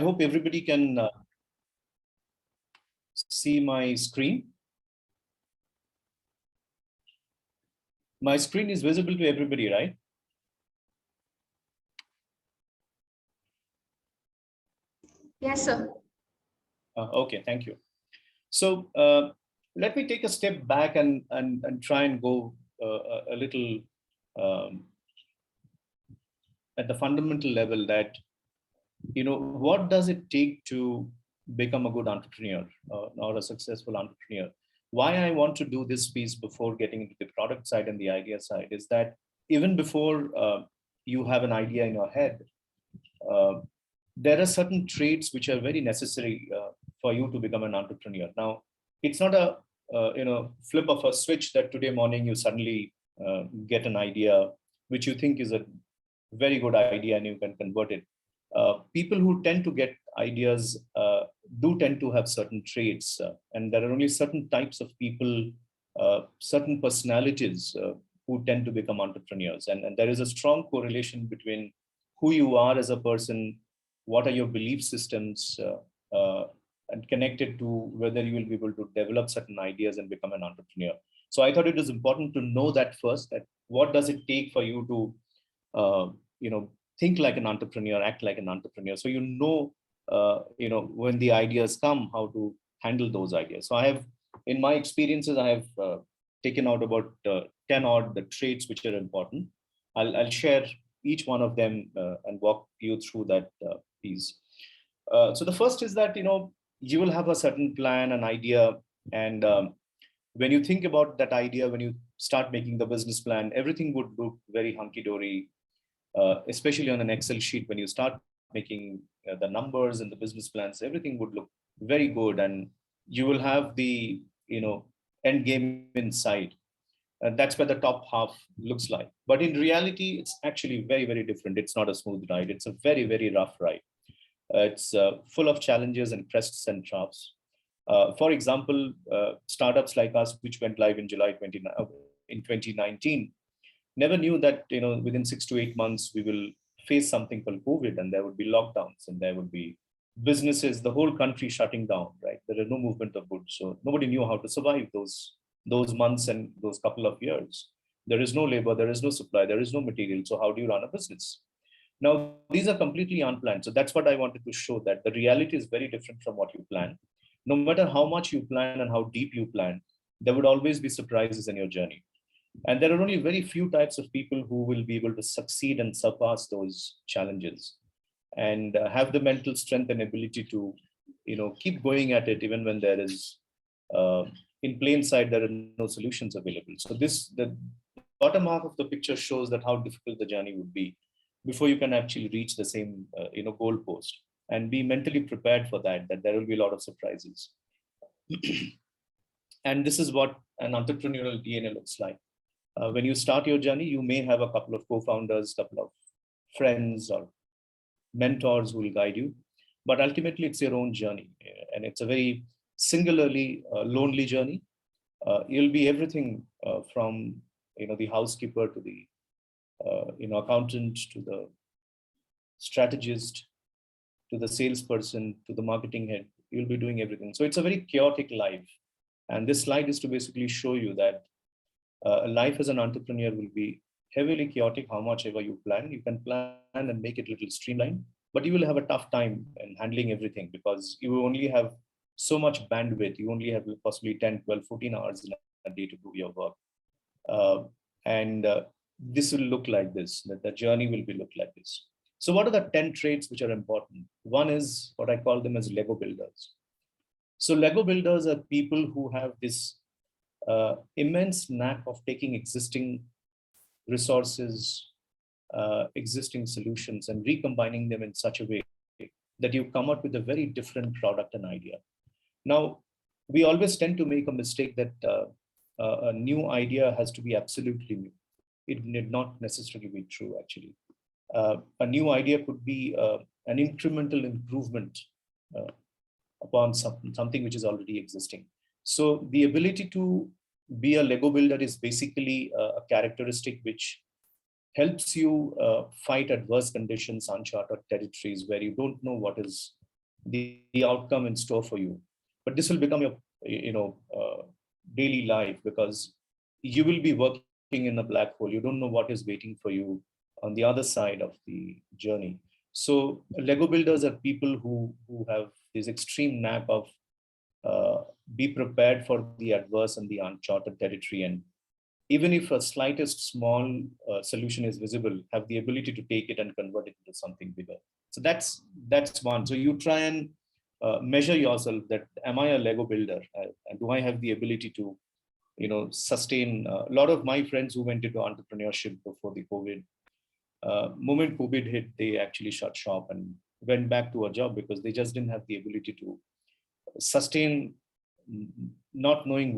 I hope everybody can see my screen. My screen is visible to everybody, right? Yes, sir. Okay, thank you. So let me take a step back and try and go a little um, at the fundamental level that, what does it take to become a good entrepreneur or a successful entrepreneur? Why I want to do this piece before getting into the product side and the idea side is that even before you have an idea in your head, uh, there are certain traits which are very necessary for you to become an entrepreneur. Now, it's not a flip of a switch that today morning you suddenly get an idea which you think is a very good idea and you can convert it. People who tend to get ideas do tend to have certain traits, and there are only certain types of people, certain personalities who tend to become entrepreneurs, and there is a strong correlation between who you are as a person, what are your belief systems, and connected to whether you will be able to develop certain ideas and become an entrepreneur. So I thought it was important to know that first, that what does it take for you to uh, think like an entrepreneur, act like an entrepreneur, so when the ideas come, how to handle those ideas. So I have, in my experiences, I have taken out about 10 odd the traits which are important. I'll share each one of them and walk you through that piece. So the first is that you will have a certain plan, an idea, and when you think about that idea, when you start making the business plan, everything would look very hunky dory, especially on an Excel sheet. When you start making the numbers and the business plans, everything would look very good, and you will have the end game in sight. That's where the top half looks like. But in reality, it's actually very, very different. It's not a smooth ride. It's a very, very rough ride. It's full of challenges and crests and troughs. For example, startups like us, which went live in in 2019, never knew that within 6 to 8 months we will face something called COVID, and there would be lockdowns, and there would be businesses, the whole country shutting down. Right, there is no movement of goods, so nobody knew how to survive those months and those couple of years. There is no labor, there is no supply, there is no material. So how do you run a business? Now, these are completely unplanned. So that's what I wanted to show, that the reality is very different from what you plan. No matter how much you plan and how deep you plan, there would always be surprises in your journey. And there are only very few types of people who will be able to succeed and surpass those challenges and have the mental strength and ability to, keep going at it even when there is, in plain sight, there are no solutions available. So the bottom half of the picture shows that how difficult the journey would be before you can actually reach the same, goal post, and be mentally prepared for that. That there will be a lot of surprises. And this is what an entrepreneurial DNA looks like. When you start your journey, you may have a couple of co-founders, couple of friends or mentors who will guide you, but ultimately it's your own journey, and it's a very singularly lonely journey. You'll be everything from the housekeeper to the accountant to the strategist to the salesperson to the marketing head. You'll be doing everything. So it's a very chaotic life, and this slide is to basically show you that life as an entrepreneur will be heavily chaotic. How much ever you plan, you can plan and make it a little streamlined, but you will have a tough time in handling everything because you only have so much bandwidth. You only have possibly 10, 12, 14 hours in a day to do your work. Uh, and this will look like this, that the journey will be look like this. So what are the 10 traits which are important? One is what I call them as Lego builders. So Lego builders are people who have this immense knack of taking existing resources, existing solutions, and recombining them in such a way that you come up with a very different product and idea. Now, we always tend to make a mistake that a new idea has to be absolutely new. It need not necessarily be true, actually. A new idea could be an incremental improvement uh, upon something which is already existing. So the ability to be a Lego builder is basically a characteristic which helps you fight adverse conditions, uncharted territories where you don't know what is the outcome in store for you. But this will become your, daily life, because you will be working in a black hole. You don't know what is waiting for you on the other side of the journey. So Lego builders are people who have this extreme knack of be prepared for the adverse and the uncharted territory, and even if a slightest small solution is visible, have the ability to take it and convert it into something bigger. So that's one. So you try and measure yourself that, am I a Lego builder? And do I have the ability to, sustain? A lot of my friends who went into entrepreneurship before the COVID, moment COVID hit, they actually shut shop and went back to a job because they just didn't have the ability to sustain, not knowing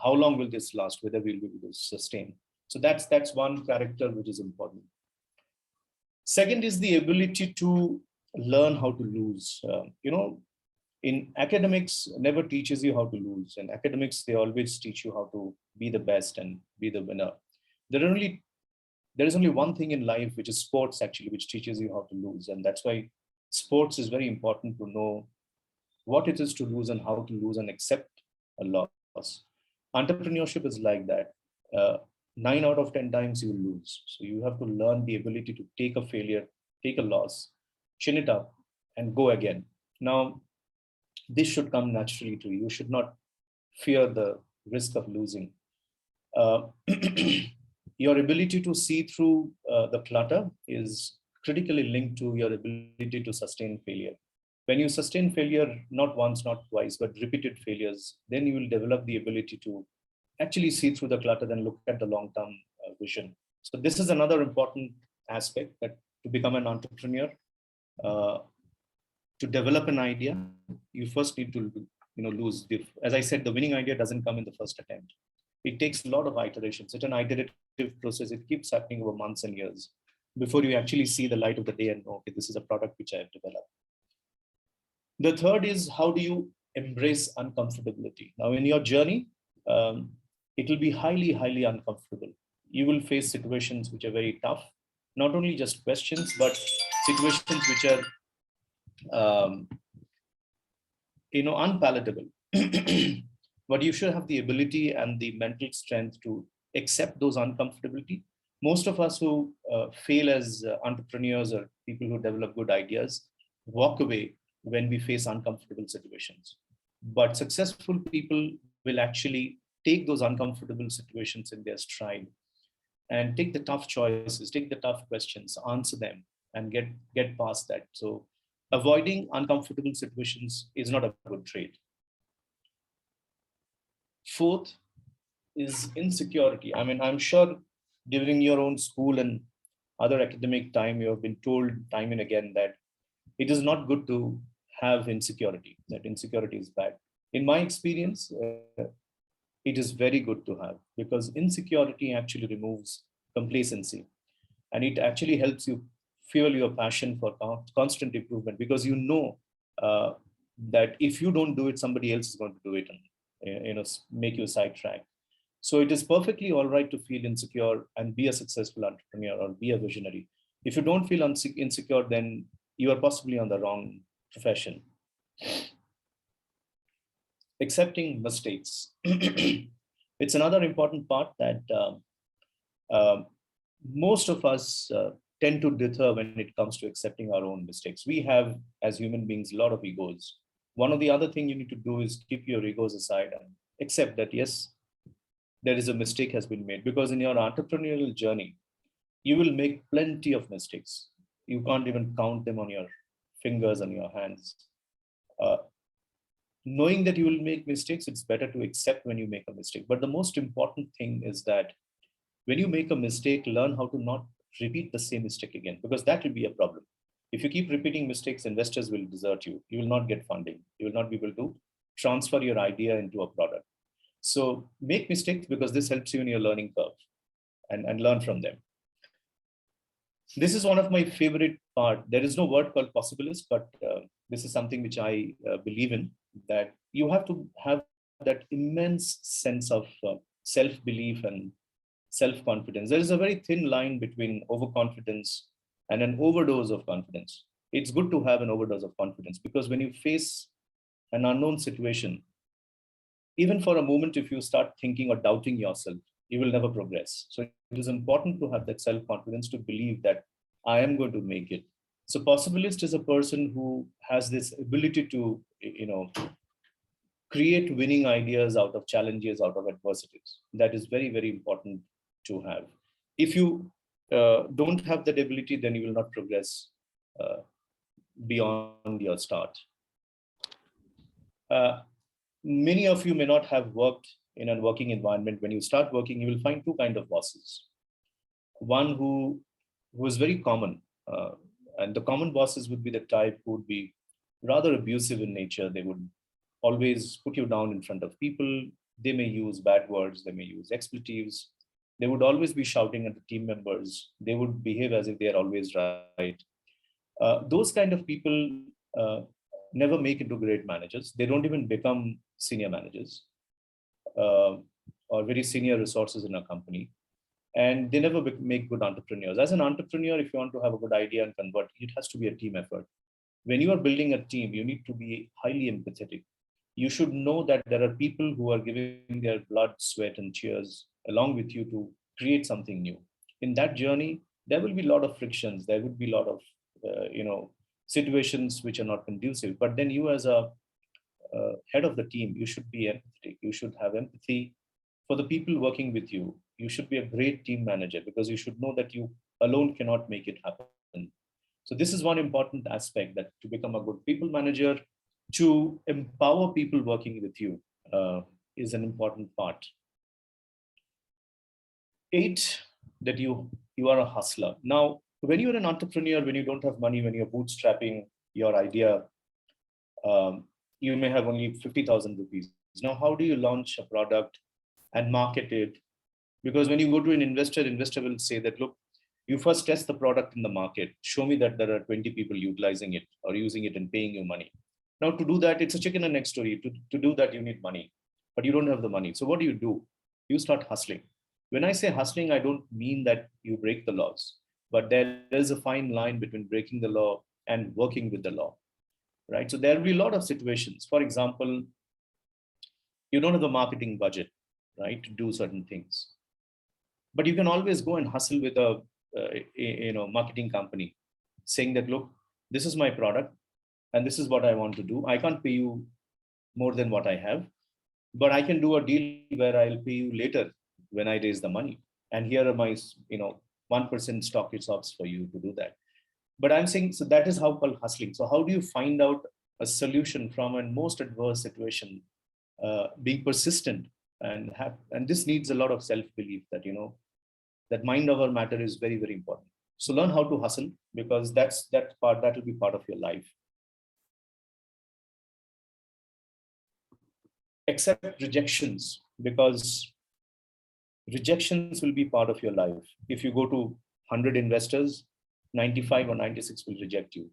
how long will this last, whether we'll be able to sustain. So that's one character which is important. Second is the ability to learn how to lose. In academics, never teaches you how to lose. In academics, they always teach you how to be the best and be the winner. There is only one thing in life, which is sports, actually, which teaches you how to lose. And that's why sports is very important, to know what it is to lose and how to lose and accept a loss. Entrepreneurship is like that. 9 out of 10 times you will lose. So you have to learn the ability to take a failure, take a loss, chin it up, and go again. Now, this should come naturally to you. You should not fear the risk of losing. Uh, your ability to see through the clutter is critically linked to your ability to sustain failure. When you sustain failure, not once, not twice, but repeated failures, then you will develop the ability to actually see through the clutter and look at the long-term vision. So this is another important aspect, that to become an entrepreneur, uh, to develop an idea, you first need to, lose. As I said, the winning idea doesn't come in the first attempt. It takes a lot of iterations. It's an iterative process. It keeps happening over months and years before you actually see the light of the day and know, okay, this is a product which I have developed. The third is, how do you embrace uncomfortability? Now, in your journey, it will be highly, highly uncomfortable. You will face situations which are very tough, not only just questions, but situations which are, unpalatable. But you should have the ability and the mental strength to accept those uncomfortability. Most of us who fail as entrepreneurs or people who develop good ideas walk away when we face uncomfortable situations. But successful people will actually take those uncomfortable situations in their stride and take the tough choices, take the tough questions, answer them, and get past that. So avoiding uncomfortable situations is not a good trait. Fourth is insecurity. I mean, I'm sure during your own school and other academic time, you have been told time and again that it is not good to have insecurity, that insecurity is bad. In my experience, it is very good to have, because insecurity actually removes complacency, and it actually helps you fuel your passion for constant improvement, because you know that if you don't do it, somebody else is going to do it and make you sidetrack. So it is perfectly all right to feel insecure and be a successful entrepreneur or be a visionary. If you don't feel insecure, then you are possibly on the wrong profession. Accepting mistakes. It's another important part that uh, most of us tend to deter when it comes to accepting our own mistakes. We have, as human beings, a lot of egos. One of the other thing you need to do is keep your egos aside and accept that, yes, there is a mistake has been made, because in your entrepreneurial journey, you will make plenty of mistakes. You can't even count them on your fingers and your hands. Uh, Knowing that you will make mistakes, it's better to accept when you make a mistake. But the most important thing is that when you make a mistake, learn how to not repeat the same mistake again, because that will be a problem. If you keep repeating mistakes, investors will desert you. You will not get funding. You will not be able to transfer your idea into a product. So make mistakes, because this helps you in your learning curve, and learn from them. This is one of my favorite part. There is no word called possibilist, but this is something which I believe in, that you have to have that immense sense of self-belief and self-confidence. There is a very thin line between overconfidence and an overdose of confidence. it's good to have an overdose of confidence, because when you face an unknown situation, even for a moment, if you start thinking or doubting yourself, you will never progress. So it is important to have that self-confidence to believe that I am going to make it. So possibilist is a person who has this ability to, create winning ideas out of challenges, out of adversities. That is very, very important to have. If you don't have that ability, then you will not progress uh, beyond your start. Uh, Many of you may not have worked in a working environment. When you start working, you will find two kind of bosses. One who is very common, and the common bosses would be the type who would be rather abusive in nature. They would always put you down in front of people. They may use bad words. They may use expletives. They would always be shouting at the team members. They would behave as if they are always right. Those kind of people uh, never make into great managers. They don't even become senior managers uh, or very senior resources in a company. And they never make good entrepreneurs. As an entrepreneur, if you want to have a good idea and convert, it has to be a team effort. When you are building a team, you need to be highly empathetic. You should know that there are people who are giving their blood, sweat, and tears along with you to create something new. In that journey, there will be a lot of frictions. There would be a lot of, situations which are not conducive. But then you, as a head of the team, you should be empathetic. You should have empathy for the people working with you. You should be a great team manager, because you should know that you alone cannot make it happen. So this is one important aspect, that to become a good people manager, to empower people working with you, uh, is an important part. Eight, that you are a hustler. Now, when you're an entrepreneur, when you don't have money, when you're bootstrapping your idea, you may have only 50,000 rupees. Now, how do you launch a product and market it? Because when you go to an investor, investor will say that, look, you first test the product in the market. Show me that there are 20 people utilizing it or using it and paying you money. Now, to do that, it's a chicken and egg story. To do that, you need money, but you don't have the money. So what do? You start hustling. When I say hustling, I don't mean that you break the laws, but there is a fine line between breaking the law and working with the law, right? So there will be a lot of situations. For example, you don't have the marketing budget, right, to do certain things, but you can always go and hustle with a marketing company, saying that, look, this is my product and this is what I want to do. I can't pay you more than what I have, but I can do a deal where I'll pay you later when I raise the money, and here are my 1% stock ESOPs for you to do that. But I'm saying, so that is how called hustling. So how do you find out a solution from a most adverse situation, being persistent, and this needs a lot of self belief, that that mind over matter is very, very important. So learn how to hustle, because that will be part of your life. Accept rejections, because rejections will be part of your life. If you go to 100 investors, 95 or 96 will reject you.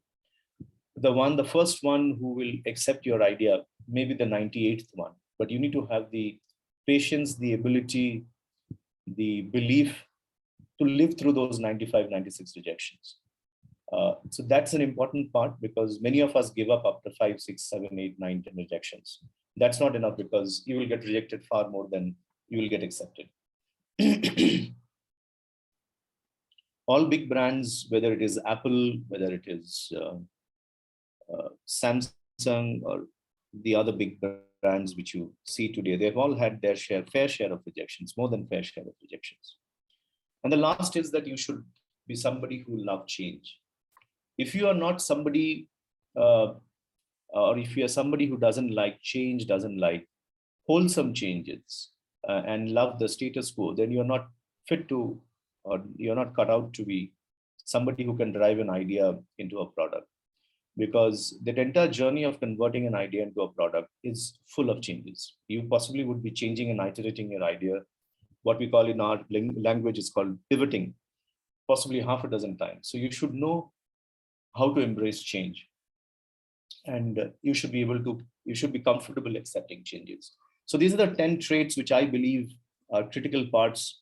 The first one who will accept your idea may be the 98th one, but you need to have the patience, the ability, the belief to live through those 95, 96 rejections. So that's an important part, because many of us give up after 5, 6, 7, 8, 9, 10 rejections. That's not enough, because you will get rejected far more than you will get accepted. All big brands, whether it is Apple, whether it is Samsung, or the other big brands which you see today, they've all had their fair share of rejections, more than fair share of rejections. And the last is that you should be somebody who love change. If you are not somebody, uh, or if you are somebody who doesn't like change, doesn't like wholesome changes, and love the status quo, then you're not fit to, or you're not cut out to be somebody who can drive an idea into a product. Because the entire journey of converting an idea into a product is full of changes. You possibly would be changing and iterating your idea. What we call in our language is called pivoting, possibly half a dozen times. So you should know how to embrace change, and you should be comfortable accepting changes. So these are the 10 traits which I believe are critical parts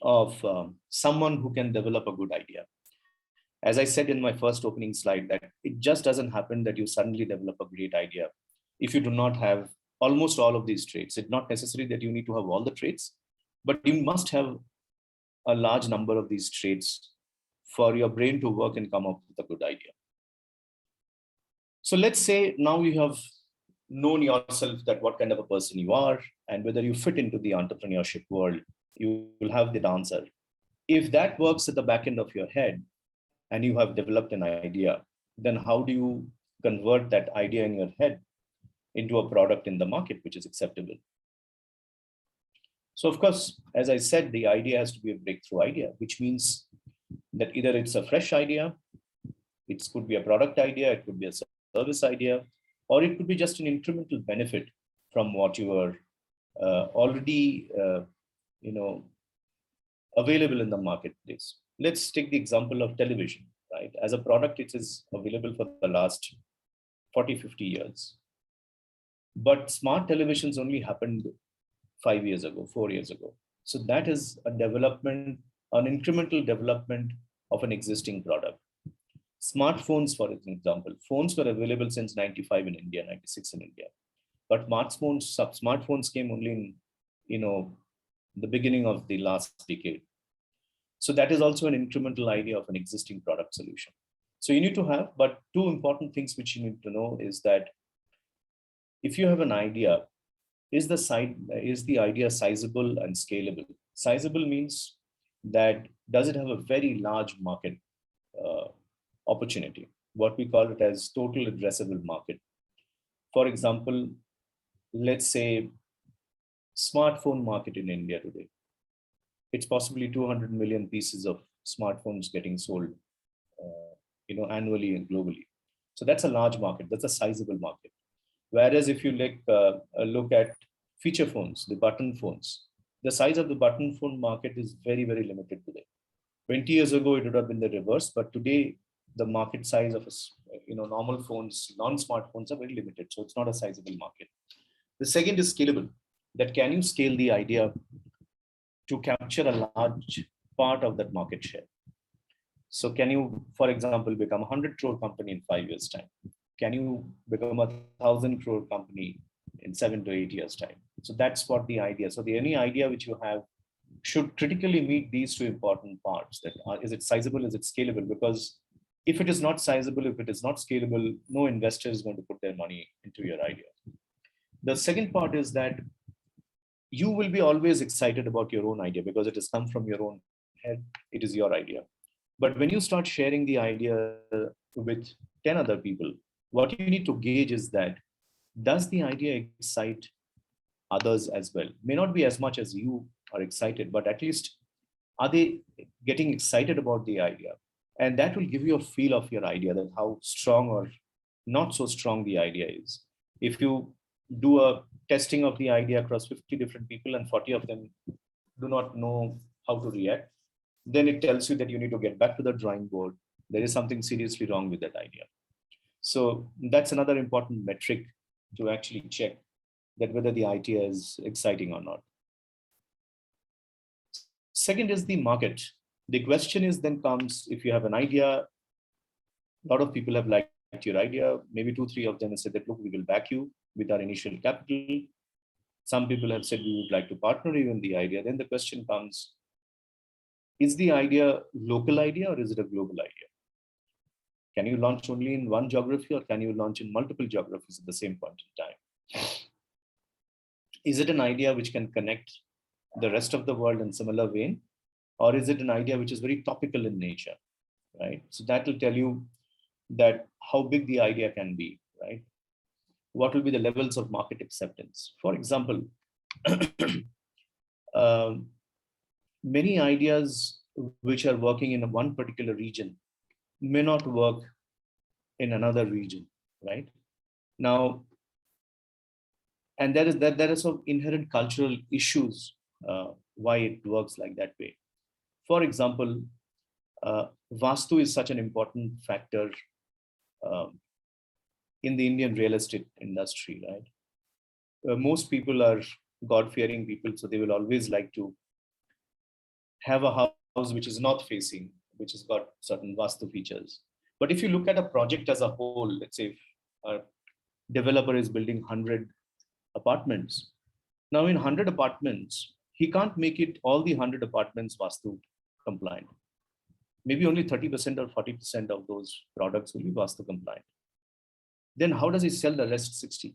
of someone who can develop a good idea. As I said in my first opening slide, that it just doesn't happen that you suddenly develop a great idea if you do not have almost all of these traits. It's not necessary that you need to have all the traits, but you must have a large number of these traits for your brain to work and come up with a good idea. So let's say now you have known yourself that what kind of a person you are and whether you fit into the entrepreneurship world, you will have the answer. If that works at the back end of your head and you have developed an idea, then how do you convert that idea in your head into a product in the market which is acceptable? So of course, as I said, the idea has to be a breakthrough idea, which means that either it's a fresh idea, it could be a product idea, it could be a service idea, or it could be just an incremental benefit from what you are already available in the marketplace. Let's take the example of television, right? As a product, it is available for the last 40, 50 years. But smart televisions only happened 5 years ago, 4 years ago. So that is a development, an incremental development of an existing product. Smartphones, for example, phones were available since 95 in India, 96 in India. But smartphones came only in, the beginning of the last decade. So that is also an incremental idea of an existing product solution. So you need to have, but two important things which you need to know is that if you have an idea, is the idea sizable and scalable? Sizable means that does it have a very large market opportunity? What we call it as total addressable market. For example, let's say smartphone market in India today. It's possibly 200 million pieces of smartphones getting sold, annually and globally. So that's a large market. That's a sizable market. Whereas if you look at feature phones, the button phones, the size of the button phone market is very, very limited today. 20 years ago, it would have been the reverse, but today the market size of normal phones, non-smartphones are very limited. So it's not a sizable market. The second is scalable. That can you scale the idea to capture a large part of that market share? So can you, for example, become a 100 crore company in 5 years' time? Can you become a 1,000 crore company in 7 to 8 years' time? So that's what the idea. So any idea which you have should critically meet these two important parts. Is it sizable? Is it scalable? Because if it is not sizable, if it is not scalable, no investor is going to put their money into your idea. The second part is that you will be always excited about your own idea because it has come from your own head. It is your idea. But when you start sharing the idea with 10 other people, what you need to gauge is that does the idea excite others as well? May not be as much as you are excited, but at least are they getting excited about the idea? And that will give you a feel of your idea, that how strong or not so strong the idea is. If you do a testing of the idea across 50 different people and 40 of them do not know how to react, then it tells you that you need to get back to the drawing board. There is something seriously wrong with that idea. So that's another important metric to actually check that whether the idea is exciting or not. Second is the market. The question is then comes, if you have an idea, a lot of people have liked your idea, maybe 2-3 of them have said that, look, we will back you with our initial capital. Some people have said we would like to partner you in the idea. Then the question comes, is the idea local idea or is it a global idea? Can you launch only in one geography or can you launch in multiple geographies at the same point in time? Is it an idea which can connect the rest of the world in similar vein? Or is it an idea which is very topical in nature, right? So that will tell you that how big the idea can be, right? What will be the levels of market acceptance? For example, many ideas which are working in one particular region may not work in another region, right? Now, and there is some inherent cultural issues why it works like that way. For example, Vastu is such an important factor in the Indian real estate industry, right? Most people are God-fearing people, so they will always like to have a house which is north facing, which has got certain Vastu features. But if you look at a project as a whole, let's say if a developer is building 100 apartments. Now in 100 apartments, he can't make it all the 100 apartments Vastu compliant. Maybe only 30% or 40% of those products will be Vastu compliant. Then how does he sell the rest 60?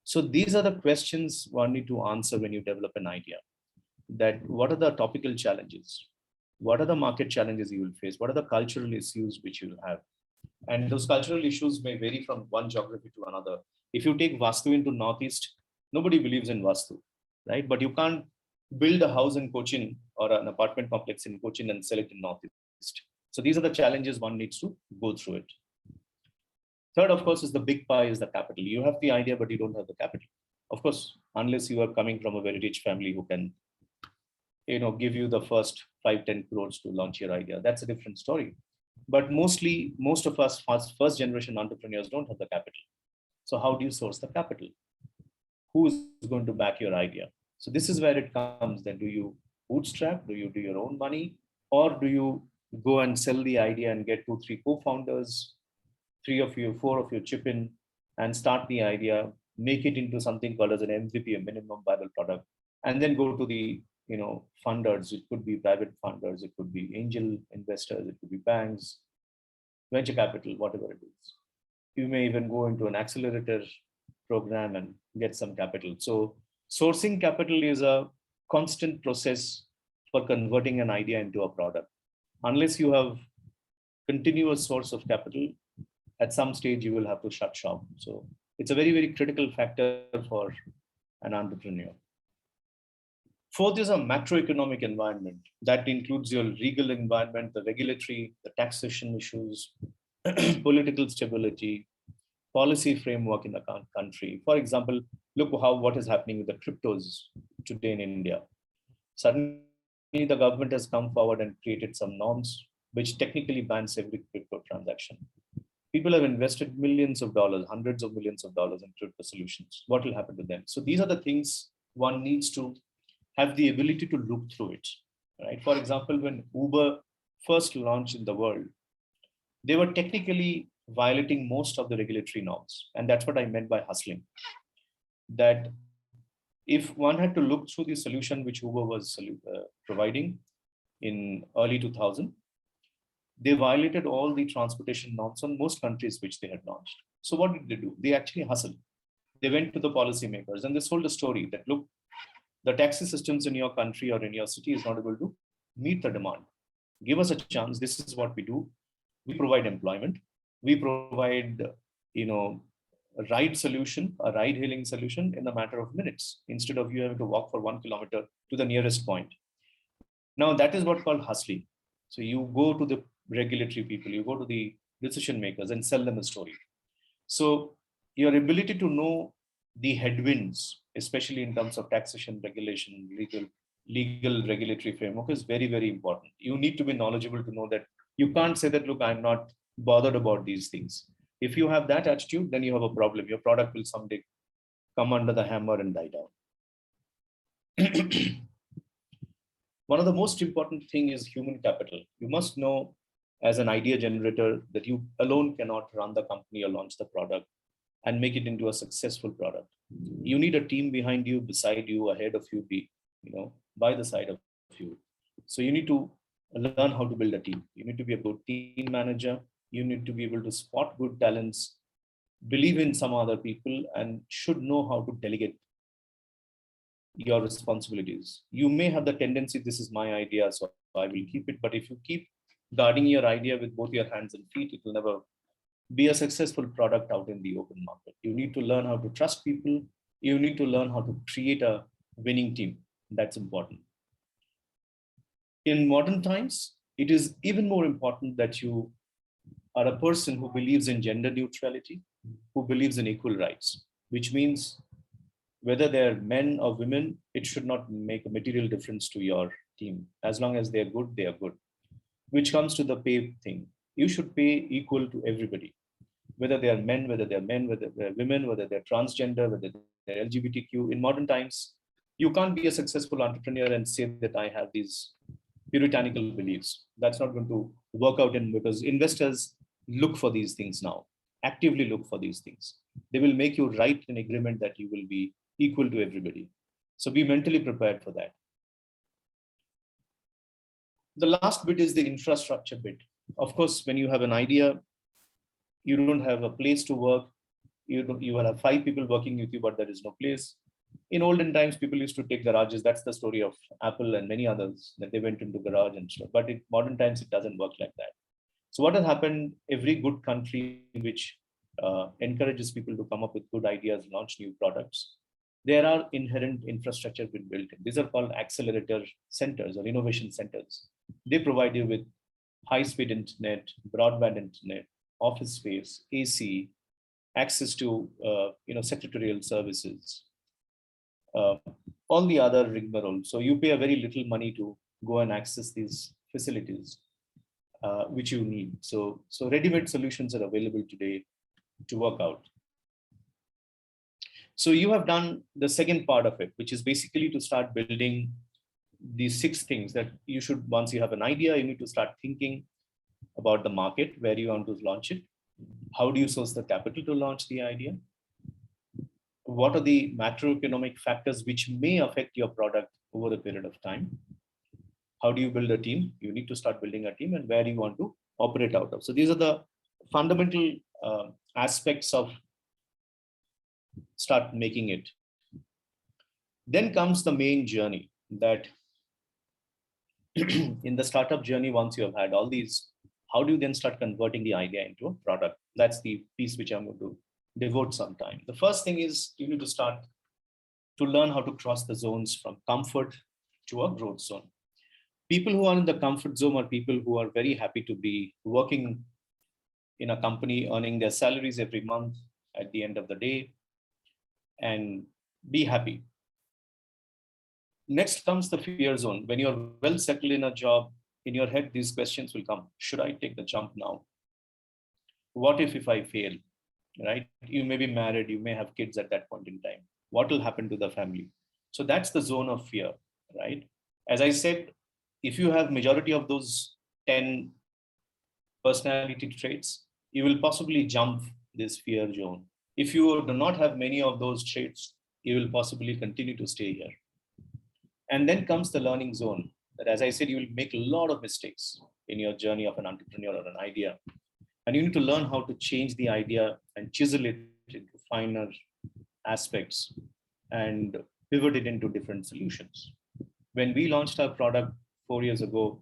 So these are the questions one need to answer when you develop an idea. That what are the topical challenges? What are the market challenges you will face? What are the cultural issues which you will have? And those cultural issues may vary from one geography to another. If you take Vastu into Northeast, nobody believes in Vastu, right? But you can't build a house in Cochin or an apartment complex in Cochin and sell it in Northeast. So these are the challenges one needs to go through it. Third, of course, is the big pie is the capital. You have the idea, but you don't have the capital. Of course, unless you are coming from a very rich family who can, give you the first 5-10 crores to launch your idea. That's a different story. But mostly, most of us first generation entrepreneurs don't have the capital. So how do you source the capital? Who is going to back your idea? So this is where it comes. Then do you bootstrap? Do you do your own money? Or do you go and sell the idea and get 2-3 co-founders, 3 of you, 4 of you chip in and start the idea, make it into something called as an MVP, a minimum viable product, and then go to the funders. It could be private funders, it could be angel investors, it could be banks, venture capital, whatever it is. You may even go into an accelerator program and get some capital. So sourcing capital is a constant process for converting an idea into a product. Unless you have continuous source of capital, at some stage you will have to shut shop. So it's a very, very critical factor for an entrepreneur. Fourth is a macroeconomic environment that includes your legal environment, the regulatory, the taxation issues, political stability, policy framework in the country. For example, look what is happening with the cryptos today in India. Suddenly, the government has come forward and created some norms which technically bans every crypto transaction. People have invested millions of dollars, hundreds of millions of dollars in crypto solutions. What will happen to them? So these are the things one needs to have the ability to look through it, right? For example, when Uber first launched in the world, they were technically violating most of the regulatory norms. And that's what I meant by hustling. That if one had to look through the solution which Uber was providing in early 2000, they violated all the transportation norms on most countries which they had launched. So what did they do? They actually hustled. They went to the policymakers and they sold a story that, look, the taxi systems in your country or in your city is not able to meet the demand. Give us a chance. This is what we do. We provide employment. We provide, a ride solution, a ride hailing solution in a matter of minutes, instead of you having to walk for 1 kilometer to the nearest point. Now that is what called hustling. So you go to the regulatory people, you go to the decision makers and sell them a story. So your ability to know the headwinds, especially in terms of taxation, regulation, legal regulatory framework is very, very important. You need to be knowledgeable to know that you can't say that, look, I'm not bothered about these things. If you have that attitude, then you have a problem. Your product will someday come under the hammer and die down. One of the most important thing is human capital. You must know as an idea generator that you alone cannot run the company or launch the product and make it into a successful product. You need a team behind you, beside you, ahead of you, by the side of you. So you need to learn how to build a team. You need to be a good team manager. You need to be able to spot good talents, believe in some other people, and should know how to delegate your responsibilities. You may have the tendency, this is my idea, so I will keep it. But if you keep guarding your idea with both your hands and feet, it will never be a successful product out in the open market. You need to learn how to trust people. You need to learn how to create a winning team. That's important. In modern times, it is even more important that you are a person who believes in gender neutrality, who believes in equal rights, which means whether they're men or women, it should not make a material difference to your team. As long as they're good, they are good. Which comes to the pay thing. You should pay equal to everybody, whether they are men, whether they're women, whether they're transgender, whether they're LGBTQ. In modern times, you can't be a successful entrepreneur and say that I have these puritanical beliefs. That's not going to work out in, because investors look for these things now, actively look for these things. They will make you write an agreement that you will be equal to everybody. So be mentally prepared for that. The last bit is the infrastructure bit. Of course, when you have an idea, you don't have a place to work. You will have 5 people working with you, but there is no place. In olden times, people used to take garages. That's the story of Apple and many others, that they went into garage and stuff. But in modern times, it doesn't work like that. So what has happened? Every good country which encourages people to come up with good ideas, launch new products, there are inherent infrastructure been built in. These are called accelerator centers or innovation centers. They provide you with high-speed internet, broadband internet, office space, AC, access to secretarial services, uh, all the other rigmarole. So you pay a very little money to go and access these facilities which you need. So ready-made solutions are available today to work out. So you have done the second part of it, which is basically to start building these 6 things that you should. Once you have an idea, you need to start thinking about the market, where you want to launch it. How do you source the capital to launch the idea? What are the macroeconomic factors which may affect your product over a period of time? How do you build a team? You need to start building a team, and where you want to operate out of. So these are the fundamental aspects of start making it. Then comes the main journey, that in the startup journey, once you have had all these, how do you then start converting the idea into a product? That's the piece which I'm going to devote some time. The first thing is you need to start to learn how to cross the zones from comfort to a growth zone. People who are in the comfort zone are people who are very happy to be working in a company, earning their salaries every month at the end of the day, and be happy. Next comes the fear zone. When you're well settled in a job, in your head, these questions will come. Should I take the jump now? What if I fail? Right? You may be married, you may have kids at that point in time. What will happen to the family? So that's the zone of fear, right? As I said, if you have majority of those 10 personality traits, you will possibly jump this fear zone. If you do not have many of those traits, you will possibly continue to stay here. And then comes the learning zone, that, as I said, you will make a lot of mistakes in your journey of an entrepreneur or an idea. And you need to learn how to change the idea and chisel it into finer aspects and pivot it into different solutions. When we launched our product 4 years ago,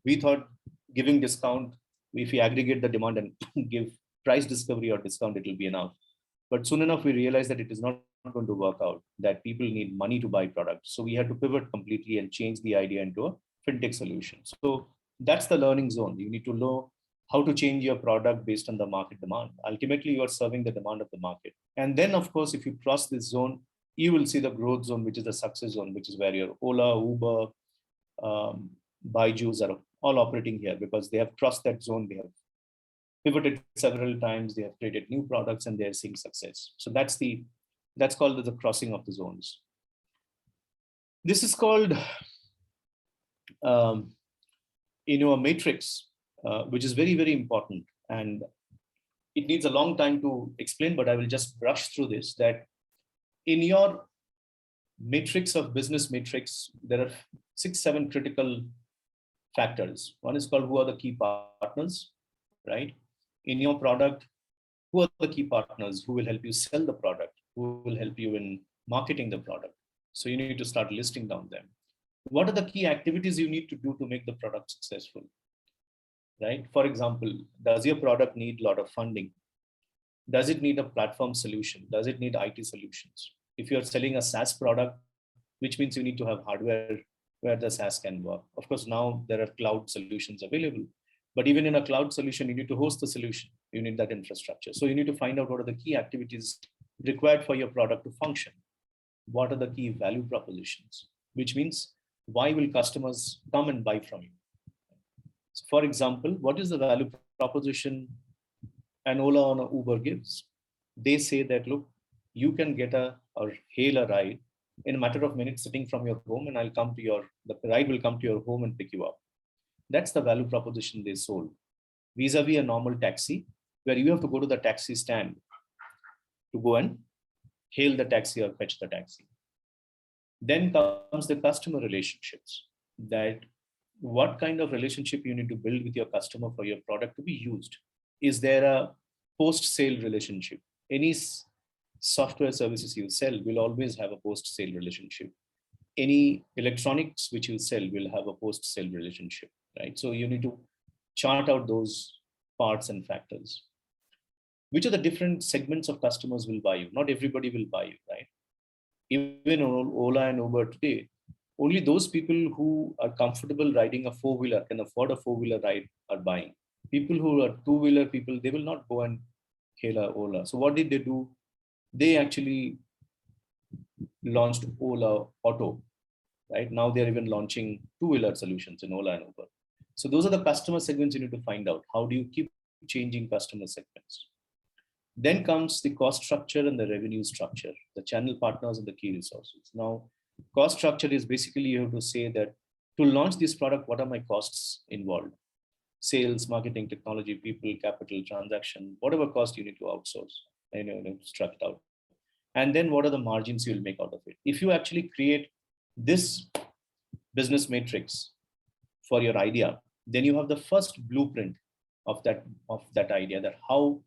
we thought giving discount, if we aggregate the demand and give price discovery or discount, it will be enough. But soon enough, we realized that it is not going to work out, that people need money to buy products. So we had to pivot completely and change the idea into a fintech solution. So that's the learning zone. You need to know how to change your product based on the market demand. Ultimately, you are serving the demand of the market. And then, of course, if you cross this zone, you will see the growth zone, which is the success zone, which is where your Ola, Uber, Byju's are all operating here, because they have crossed that zone. They have pivoted several times. They have created new products, and they are seeing success. So that's called the crossing of the zones. This is called um, a matrix, which is very, very important, and it needs a long time to explain, but I will just brush through this. That in your matrix of business matrix, there are 6-7 critical factors. One is called, who are the key partners, right? In your product, who are the key partners who will help you sell the product, who will help you in marketing the product? So you need to start listing down them. What are the key activities you need to do to make the product successful, right? For example, does your product need a lot of funding? Does it need a platform solution? Does it need IT solutions? If you're selling a SaaS product, which means you need to have hardware where the SaaS can work. Of course, now there are cloud solutions available, but even in a cloud solution, you need to host the solution. You need that infrastructure. So you need to find out what are the key activities required for your product to function. What are the key value propositions? Which means, why will customers come and buy from you? So for example, what is the value proposition an Ola or an Uber gives? They say that, look, you can get or hail a ride in a matter of minutes sitting from your home, and the ride will come to your home and pick you up. That's the value proposition they sold. Vis-a-vis a normal taxi, where you have to go to the taxi stand to go and hail the taxi or fetch the taxi. Then comes the customer relationships. That what kind of relationship you need to build with your customer for your product to be used. Is there a post-sale relationship? Any software services you sell will always have a post-sale relationship. Any electronics which you sell will have a post-sale relationship, right? So you need to chart out those parts and factors. Which are the different segments of customers will buy you? Not everybody will buy you, right? Even Ola and Uber today, only those people who are comfortable riding a four-wheeler, can afford a four-wheeler ride, are buying. People who are two-wheeler people, they will not go and hail a Ola. So what did they do? They actually launched Ola Auto, right? Now they're even launching two-wheeler solutions in Ola and Uber. So those are the customer segments you need to find out. How do you keep changing customer segments? Then comes the cost structure and the revenue structure, the channel partners and the key resources. Now, cost structure is basically you have to say that to launch this product, what are my costs involved? Sales, marketing, technology, people, capital, transaction, whatever cost you need to outsource, and struct it out. And then what are the margins you will make out of it? If you actually create this business matrix for your idea, then you have the first blueprint of that idea, that how,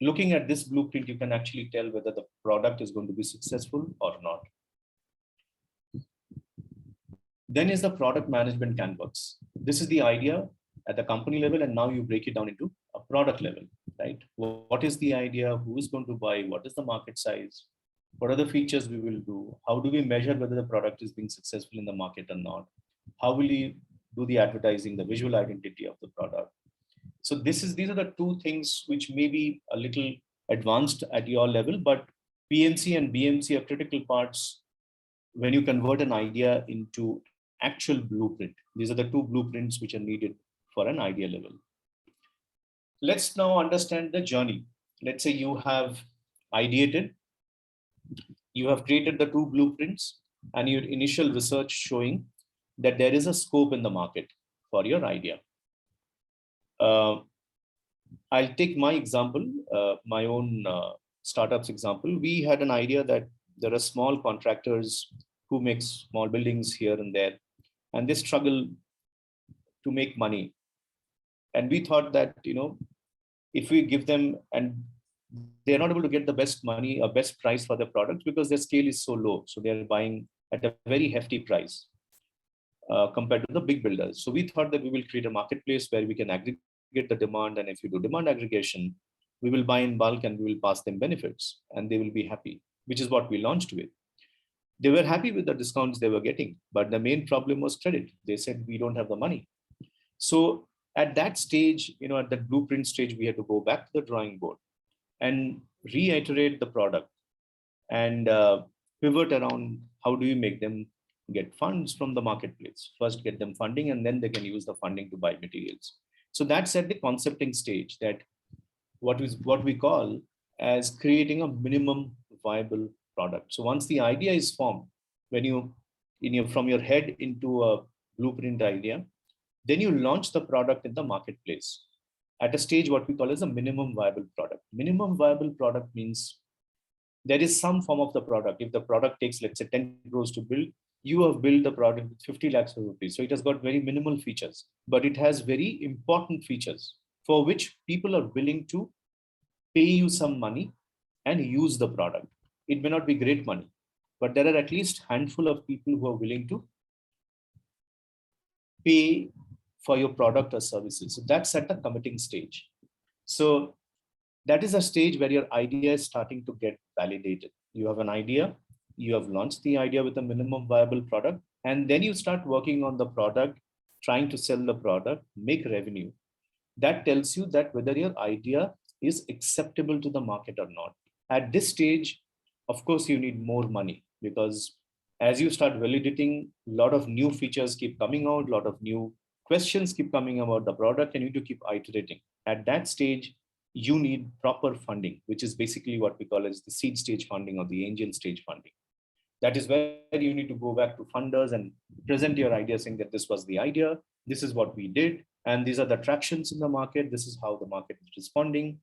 looking at this blueprint, you can actually tell whether the product is going to be successful or not. Then is the product management canvas. This is the idea at the company level, and now you break it down into a product level, right? What is the idea? Who is going to buy? What is the market size? What are the features we will do? How do we measure whether the product is being successful in the market or not? How will you do the advertising, the visual identity of the product? So these are the two things which may be a little advanced at your level, but PMC and BMC are critical parts when you convert an idea into actual blueprint. These are the two blueprints which are needed for an idea level. Let's now understand the journey. Let's say you have ideated, you have created the two blueprints, and your initial research showing that there is a scope in the market for your idea. I'll take my example, my own startups example. We had an idea that there are small contractors who make small buildings here and there, and they struggle to make money. And we thought that, if we give them, and they're not able to get the best money or best price for their product because their scale is so low. So they're buying at a very hefty price compared to the big builders. So we thought that we will create a marketplace where we can aggregate the demand. And if you do demand aggregation, we will buy in bulk and we will pass them benefits and they will be happy, which is what we launched with. They were happy with the discounts they were getting, but the main problem was credit. They said, we don't have the money. So at that stage, at that blueprint stage, we had to go back to the drawing board and reiterate the product and pivot around how do you make them get funds from the marketplace. First, get them funding, and then they can use the funding to buy materials. So that's at the concepting stage, that what we call as creating a minimum viable product. So once the idea is formed, when from your head into a blueprint idea, then you launch the product in the marketplace at a stage what we call as a minimum viable product. Minimum viable product means there is some form of the product. If the product takes, let's say, 10 crores to build, you have built the product with 50 lakhs of rupees. So it has got very minimal features, but it has very important features for which people are willing to pay you some money and use the product. It may not be great money, but there are at least a handful of people who are willing to pay for your product or services. So that's at the committing stage. So that is a stage where your idea is starting to get validated. You have an idea, you have launched the idea with a minimum viable product, and then you start working on the product, trying to sell the product, make revenue. That tells you that whether your idea is acceptable to the market or not. At this stage, of course, you need more money, because as you start validating, a lot of new features keep coming out, a lot of new questions keep coming about the product, and you need to keep iterating. At that stage, you need proper funding, which is basically what we call as the seed stage funding or the angel stage funding. That is where you need to go back to funders and present your idea saying that this was the idea, this is what we did, and these are the tractions in the market, this is how the market is responding.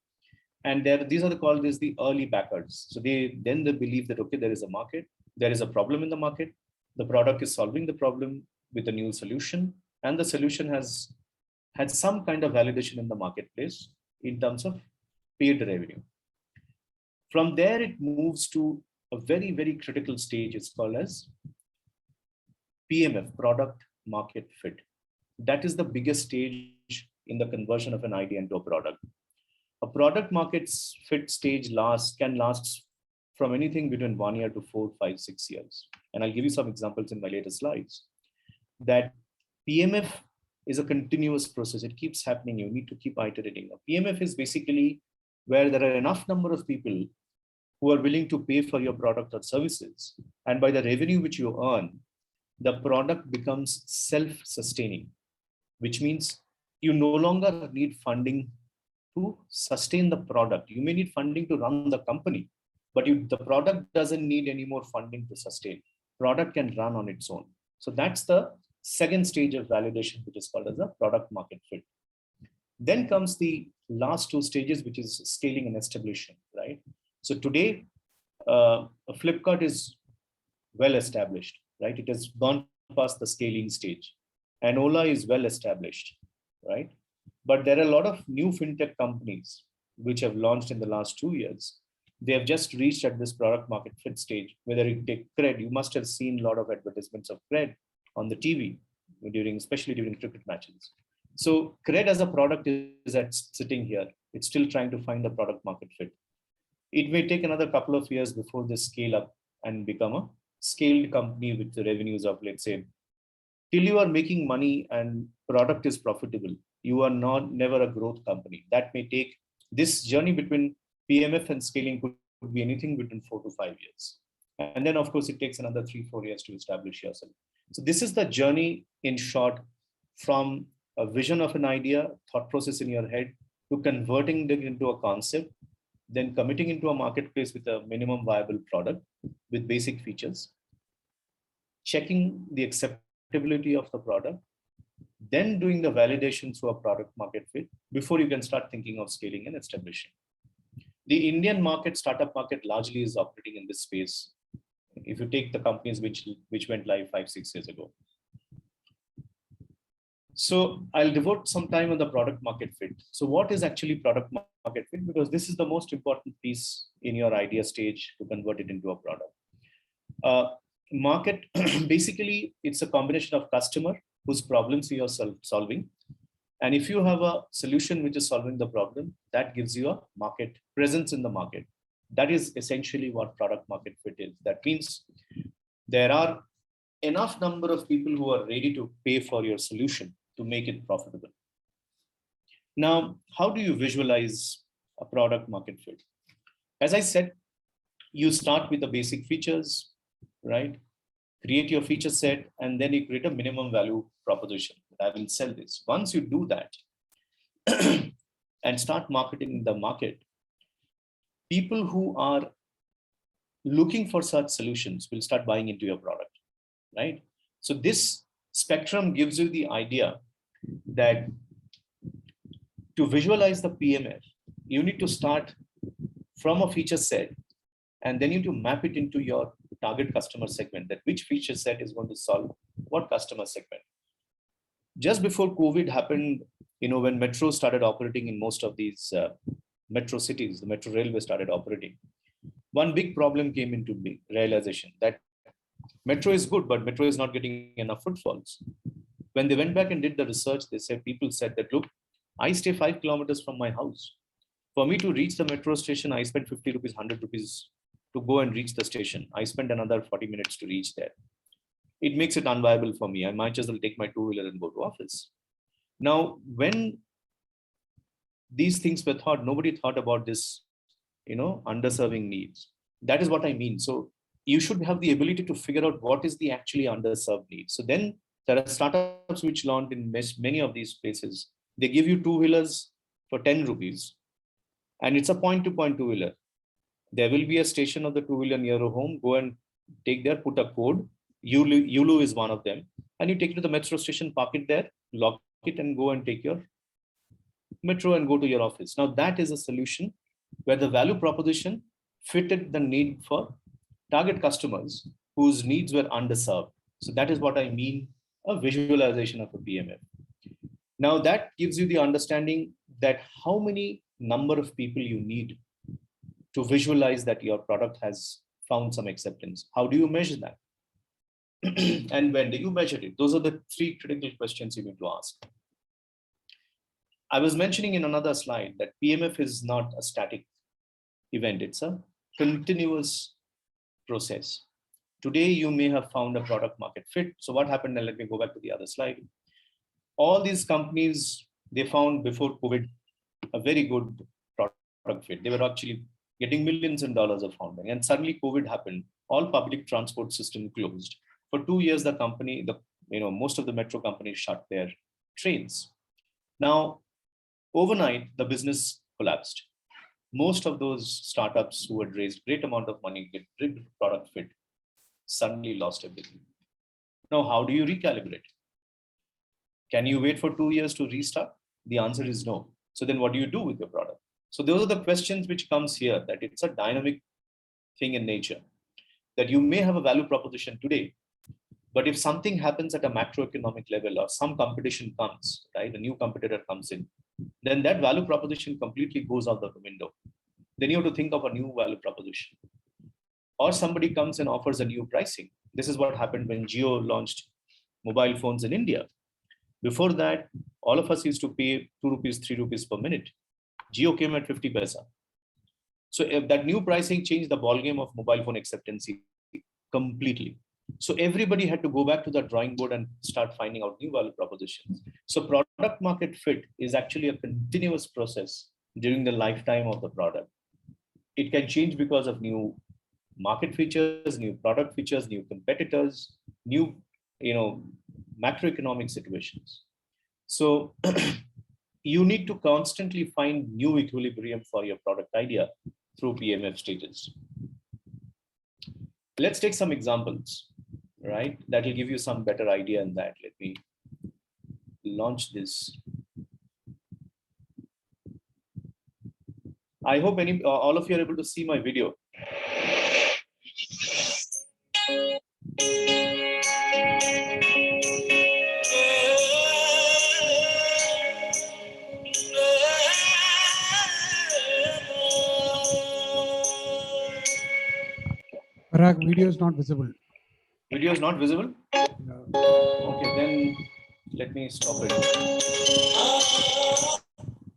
And these are called as the early backers. So they believe that, okay, there is a market, there is a problem in the market, the product is solving the problem with a new solution, and the solution has had some kind of validation in the marketplace in terms of paid revenue. From there, it moves to a very, very critical stage. It's called as PMF, product market fit. That is the biggest stage in the conversion of an idea into a product. A product market fit stage can last from anything between 1 year to 4, 5, 6 years. And I'll give you some examples in my later slides. That PMF is a continuous process. It keeps happening. You need to keep iterating. A PMF is basically where there are enough number of people who are willing to pay for your product or services. And by the revenue which you earn, the product becomes self-sustaining, which means you no longer need funding to sustain the product. You may need funding to run the company, but the product doesn't need any more funding to sustain. Product can run on its own. So that's the second stage of validation, which is called as a product market fit. Then comes the last two stages, which is scaling and establishing, right? So today, Flipkart is well established, right? It has gone past the scaling stage, and Ola is well established, right? But there are a lot of new fintech companies which have launched in the last 2 years. They have just reached at this product market fit stage. Whether you take Cred, you must have seen a lot of advertisements of Cred on the TV especially during cricket matches. So Cred as a product is sitting here. It's still trying to find the product market fit. It may take another couple of years before they scale up and become a scaled company with the revenues of, let's say, till you are making money and product is profitable, you are never a growth company. That may take, this journey between PMF and scaling could be anything between 4 to 5 years. And then of course it takes another 3, 4 years to establish yourself. So this is the journey in short, from a vision of an idea, thought process in your head, to converting it into a concept, then committing into a marketplace with a minimum viable product with basic features, checking the acceptability of the product, then doing the validation through a product market fit before you can start thinking of scaling and establishing. The Indian market, startup market, largely is operating in this space. If you take the companies which went live 5, 6 years ago. So I'll devote some time on the product market fit. So what is actually product market fit? Because this is the most important piece in your idea stage to convert it into a product. Market, basically, it's a combination of customer whose problems you are solving. And if you have a solution which is solving the problem, that gives you a market presence in the market. That is essentially what product market fit is. That means there are enough number of people who are ready to pay for your solution to make it profitable. Now, how do you visualize a product market fit? As I said, you start with the basic features, right? Create your feature set, and then you create a minimum value proposition. I will sell this. Once you do that and start marketing the market, people who are looking for such solutions will start buying into your product, right? So this spectrum gives you the idea that to visualize the PMF, you need to start from a feature set, and then you need to map it into your target customer segment, that which feature set is going to solve what customer segment. Just before COVID happened, when metro started operating in most of these metro cities, the metro railway started operating. One big problem came into realization that metro is good, but metro is not getting enough footfalls. When they went back and did the research, people said that, look, I stay 5 kilometers from my house. For me to reach the metro station, I spend 50 rupees, 100 rupees to go and reach the station. I spend another 40 minutes to reach there. It makes it unviable for me. I might as well take my two-wheeler and go to office. Now, when these things were thought, nobody thought about this, underserving needs. That is what I mean. So you should have the ability to figure out what is the actually underserved need. So then there are startups which launch in many of these places. They give you two-wheelers for 10 rupees. And it's a point-to-point two-wheeler. There will be a station of the two-wheeler near your home. Go and take there, put a code. Yulu is one of them. And you take it to the metro station, park it there, lock it, and go and take your metro and go to your office. Now, that is a solution where the value proposition fitted the need for target customers whose needs were underserved. So that is what I mean, a visualization of a PMF. Now that gives you the understanding that how many number of people you need to visualize that your product has found some acceptance. How do you measure that? And when do you measure it? Those are the three critical questions you need to ask. I was mentioning in another slide that PMF is not a static event, it's a continuous process. Today, you may have found a product market fit. So what happened? And let me go back to the other slide. All these companies, they found before COVID a very good product fit. They were actually getting millions in dollars of funding. And suddenly COVID happened. All public transport system closed. For 2 years, the company, most of the metro companies shut their trains. Now, overnight, the business collapsed. Most of those startups who had raised great amount of money, get big product fit, suddenly lost everything. Now, how do you recalibrate? Can you wait for 2 years to restart? The answer is no. So then what do you do with your product? So those are the questions which comes here, that it's a dynamic thing in nature, that you may have a value proposition today, but if something happens at a macroeconomic level or some competition comes, right, a new competitor comes in, then that value proposition completely goes out the window. Then you have to think of a new value proposition. Or somebody comes and offers a new pricing. This is what happened when Jio launched mobile phones in India. Before that, all of us used to pay 2 rupees, 3 rupees per minute. Jio came at 50 paisa. So if that new pricing changed the ballgame of mobile phone acceptance completely. So everybody had to go back to the drawing board and start finding out new value propositions. So product market fit is actually a continuous process during the lifetime of the product. It can change because of new market features, new product features, new competitors, new, macroeconomic situations. So you need to constantly find new equilibrium for your product idea through PMF stages. Let's take some examples, right? That will give you some better idea in that. Let me launch this. I hope all of you are able to see my video. Parag, video is not visible. Video is not visible? Yeah. Okay, then let me stop it.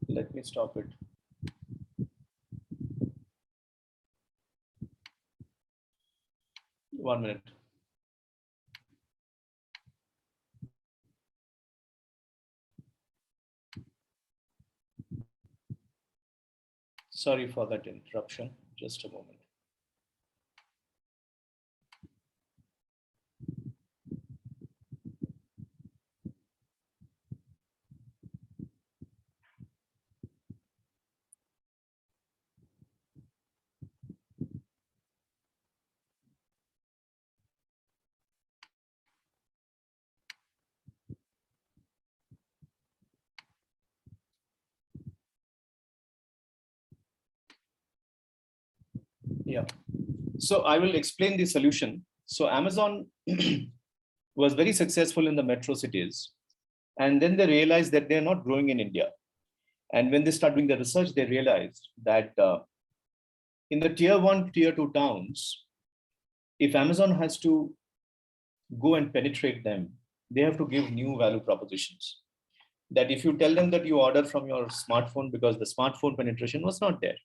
Let me stop it. One minute. Sorry for that interruption. Just a moment. Yeah. So I will explain the solution. So Amazon was very successful in the metro cities. And then they realized that they're not growing in India. And when they start doing the research, they realized that in the tier 1, tier 2 towns, if Amazon has to go and penetrate them, they have to give new value propositions. That if you tell them that you order from your smartphone, because the smartphone penetration was not there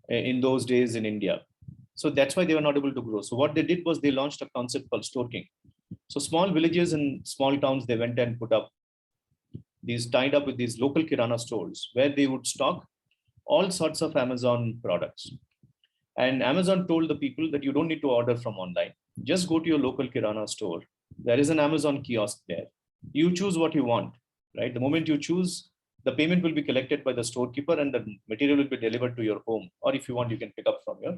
in those days in India. So that's why they were not able to grow. So what they did was they launched a concept called Store King. So small villages and small towns, they went and put up these, tied up with these local Kirana stores where they would stock all sorts of Amazon products. And Amazon told the people that you don't need to order from online. Just go to your local Kirana store. There is an Amazon kiosk there. You choose what you want, right? The moment you choose, the payment will be collected by the storekeeper and the material will be delivered to your home. Or if you want, you can pick up from your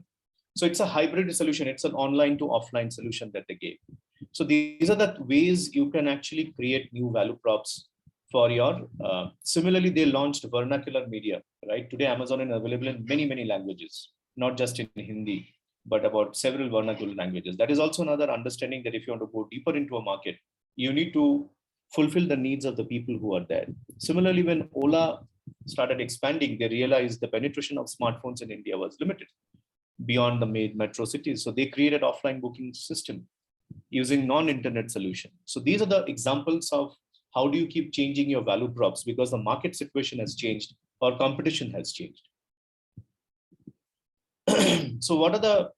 So it's a hybrid solution. It's an online to offline solution that they gave. So these are the ways you can actually create new value props for your, similarly, they launched vernacular media, right? Today, Amazon is available in many, many languages, not just in Hindi, but about several vernacular languages. That is also another understanding that if you want to go deeper into a market, you need to fulfill the needs of the people who are there. Similarly, when Ola started expanding, they realized the penetration of smartphones in India was limited beyond the main metro cities. So they created offline booking system using non-internet solution. So these are the examples of how do you keep changing your value props because the market situation has changed or competition has changed. So what are the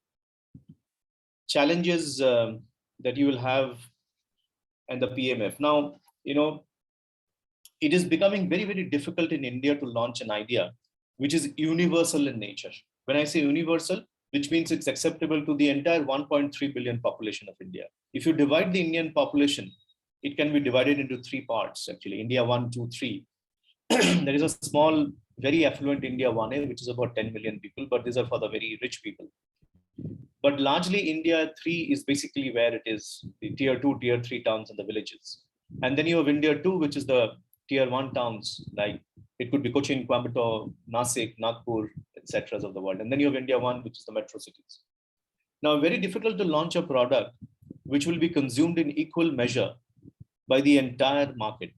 challenges that you will have and the PMF? Now, it is becoming very, very difficult in India to launch an idea which is universal in nature. When I say universal, which means it's acceptable to the entire 1.3 billion population of India. If you divide the Indian population, it can be divided into three parts, actually. India 1, 2, 3. There is a small, very affluent India 1A, which is about 10 million people, but these are for the very rich people. But largely India 3 is basically where it is, the tier 2, tier 3 towns and the villages. And then you have India 2, which is the tier 1 towns, like it could be Cochin, Coimbatore, Nasik, Nagpur, etc. of the world. And then you have India 1, which is the metro cities. Now, very difficult to launch a product which will be consumed in equal measure by the entire market.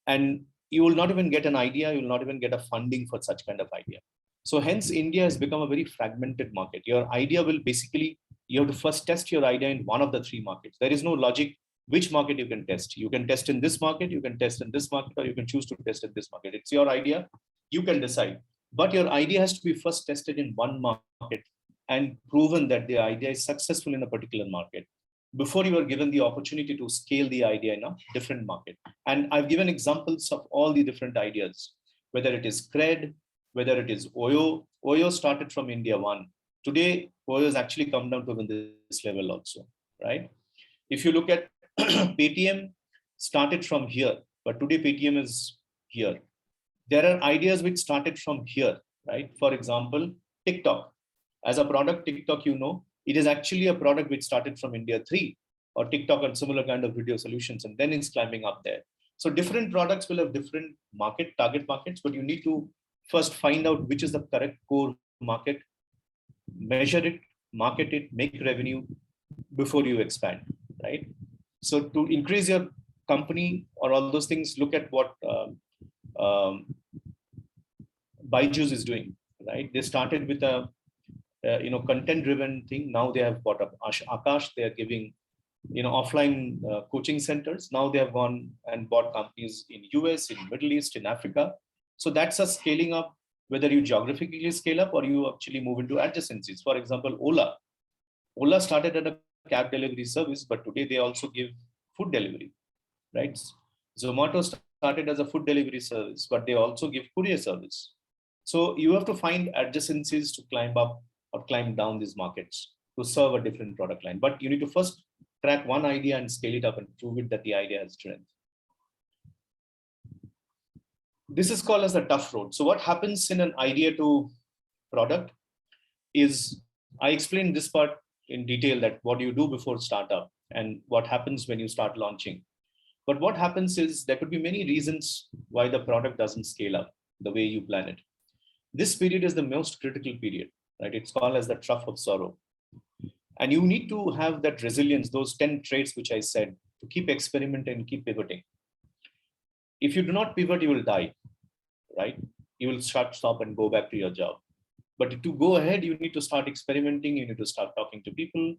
And you will not even get an idea, you will not even get a funding for such kind of idea. So hence, India has become a very fragmented market. Your idea will basically, you have to first test your idea in one of the three markets. There is no logic which market you can test. You can test in this market, you can test in this market, or you can choose to test in this market. It's your idea, you can decide. But your idea has to be first tested in one market and proven that the idea is successful in a particular market before you are given the opportunity to scale the idea in a different market. And I've given examples of all the different ideas, whether it is Cred, whether it is Oyo. Oyo started from India 1. Today, Oyo has actually come down to this level also, right? If you look at Paytm, started from here, but today Paytm is here. There are ideas which started from here, right? For example, TikTok. As a product, TikTok, it is actually a product which started from India 3 or TikTok and similar kind of video solutions, and then it's climbing up there. So different products will have different target markets, but you need to first find out which is the correct core market, measure it, market it, make revenue before you expand, right? So to increase your company or all those things, look at what Byju's is doing, right? They started with a content-driven thing. Now they have bought up Akash. They are giving, offline coaching centers. Now they have gone and bought companies in US, in Middle East, in Africa. So that's a scaling up, whether you geographically scale up or you actually move into adjacencies. For example, Ola. Ola started at a cab delivery service, but today they also give food delivery, right? Zomato started as a food delivery service, but they also give courier service. So you have to find adjacencies to climb up or climb down these markets to serve a different product line. But you need to first track one idea and scale it up and prove it that the idea has strength. This is called as the tough road. So what happens in an idea to product is, I explained this part in detail, that what do you do before startup and what happens when you start launching. But what happens is there could be many reasons why the product doesn't scale up the way you plan it. This period is the most critical period, right? It's called as the trough of sorrow. And you need to have that resilience, those 10 traits which I said, to keep experimenting and keep pivoting. If you do not pivot, you will die, right? You will stop and go back to your job. But to go ahead, you need to start experimenting, you need to start talking to people.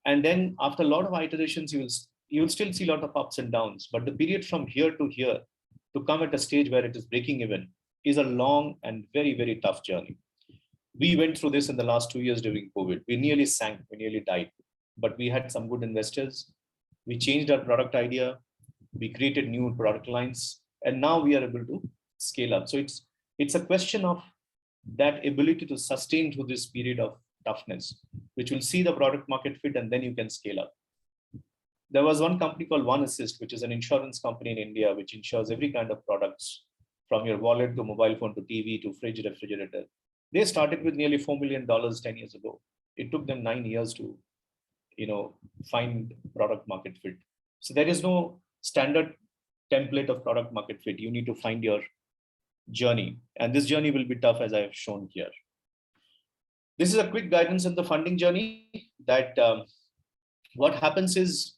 And then after a lot of iterations, you will still see a lot of ups and downs. But the period from here to here, to come at a stage where it is breaking even, is a long and very, very tough journey. We went through this in the last 2 years during COVID. We nearly sank, we nearly died, but we had some good investors. We changed our product idea, we created new product lines, and now we are able to scale up. So it's a question of that ability to sustain through this period of toughness, which will see the product market fit, and then you can scale up. There was one company called One Assist, which is an insurance company in India, which insures every kind of products, from your wallet to mobile phone to TV to fridge, refrigerator. They started with nearly $4 million 10 years ago. It took them 9 years to, find product market fit. So there is no standard template of product market fit. You need to find your journey, and this journey will be tough, as I have shown here. This is a quick guidance on the funding journey. That what happens is,